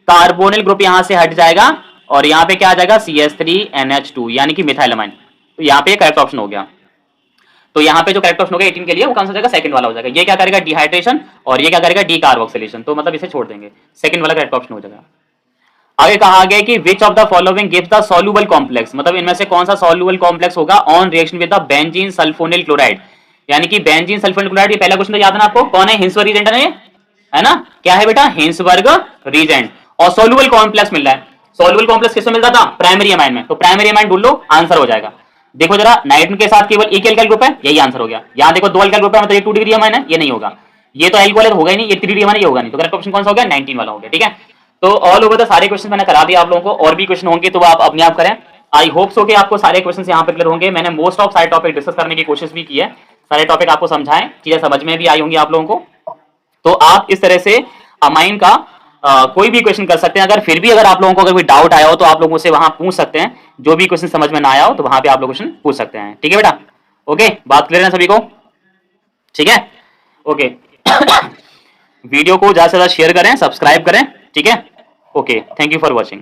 कार्बोनिल ग्रुप यहां से हट जाएगा और यहां पे क्या आ जाएगा, CH3NH2, यानी कि मिथाइल अमाइन। तो यहां पे करेक्ट ऑप्शन हो गया। तो यहां पे जो करेक्ट ऑप्शन हो गया 18 के लिए वो कौन सा जाएगा, सेकंड वाला हो जाएगा। ये क्या करेगा, डिहाइड्रेशन, और ये क्या करेगा, डीकार्बोक्सिलेशन। तो मतलब इसे छोड़ देंगे, सेकंड वाला करेक्ट ऑप्शन हो जाएगा। आगे कहा गया कि विच of the following gives the soluble complex, मतलब इनमें से कौन सा सॉल्युबल कॉम्प्लेक्स होगा on reaction with the benzene sulphonyl chloride, यानी कि बेंजीन सल्फोनिल क्लोराइड। ये पहला क्वेश्चन तो याद है ना आपको, कौन है, हिंसबर्ग रीजेंट है, है ना, क्या है बेटा, हिंसबर्ग रीजेंट। और सॉल्युबल कॉम्प्लेक्स मिल रहा है, सॉल्युबल कॉम्प्लेक्स किसमें मिलता था, प्राइमरी अमाइन में। तो प्राइमरी अमाइन ढूंढ लो, आंसर हो जाएगा। देखो जरा, नाइट्रोजन के साथ केवल एक एल्काइल ग्रुप है, यही आंसर हो गया। यहां देखो दो एल्काइल ग्रुप है, मतलब ये 2 डिग्री अमाइन है, ये नहीं होगा। ये तो एल्कोहल होगा ही नहीं, ये 3 डिग्री अमाइन, ये होगा नहीं। तो करेक्ट ऑप्शन कौन सा हो गया, 19 वाला हो गया। ठीक है, तो ऑल ओवर द सारे क्वेश्चन मैंने करा दिया आप लोगों को, और भी क्वेश्चन होंगे तो आप अपने आप करें। आई होप सो कि आपको सारे क्वेश्चन यहाँ पे क्लियर होंगे। मैंने मोस्ट ऑफ सारे टॉपिक डिस्कस करने की कोशिश भी की है, सारे टॉपिक आपको समझाएं, चीजें समझ में भी आई होंगी आप लोगों को। तो आप इस तरह से अमाइन का कोई भी क्वेश्चन कर सकते हैं। अगर फिर भी अगर आप लोगों को अगर कोई डाउट आया हो तो आप लोगों से वहां पूछ सकते हैं, जो भी क्वेश्चन समझ में ना आया हो तो वहां पे आप लोग क्वेश्चन पूछ सकते हैं। ठीक है बेटा, ओके, बात क्लियर है सभी को? ठीक है, ओके। वीडियो को ज्यादा से ज्यादा शेयर करें, सब्सक्राइब करें, ठीक है, okay, thank you for watching.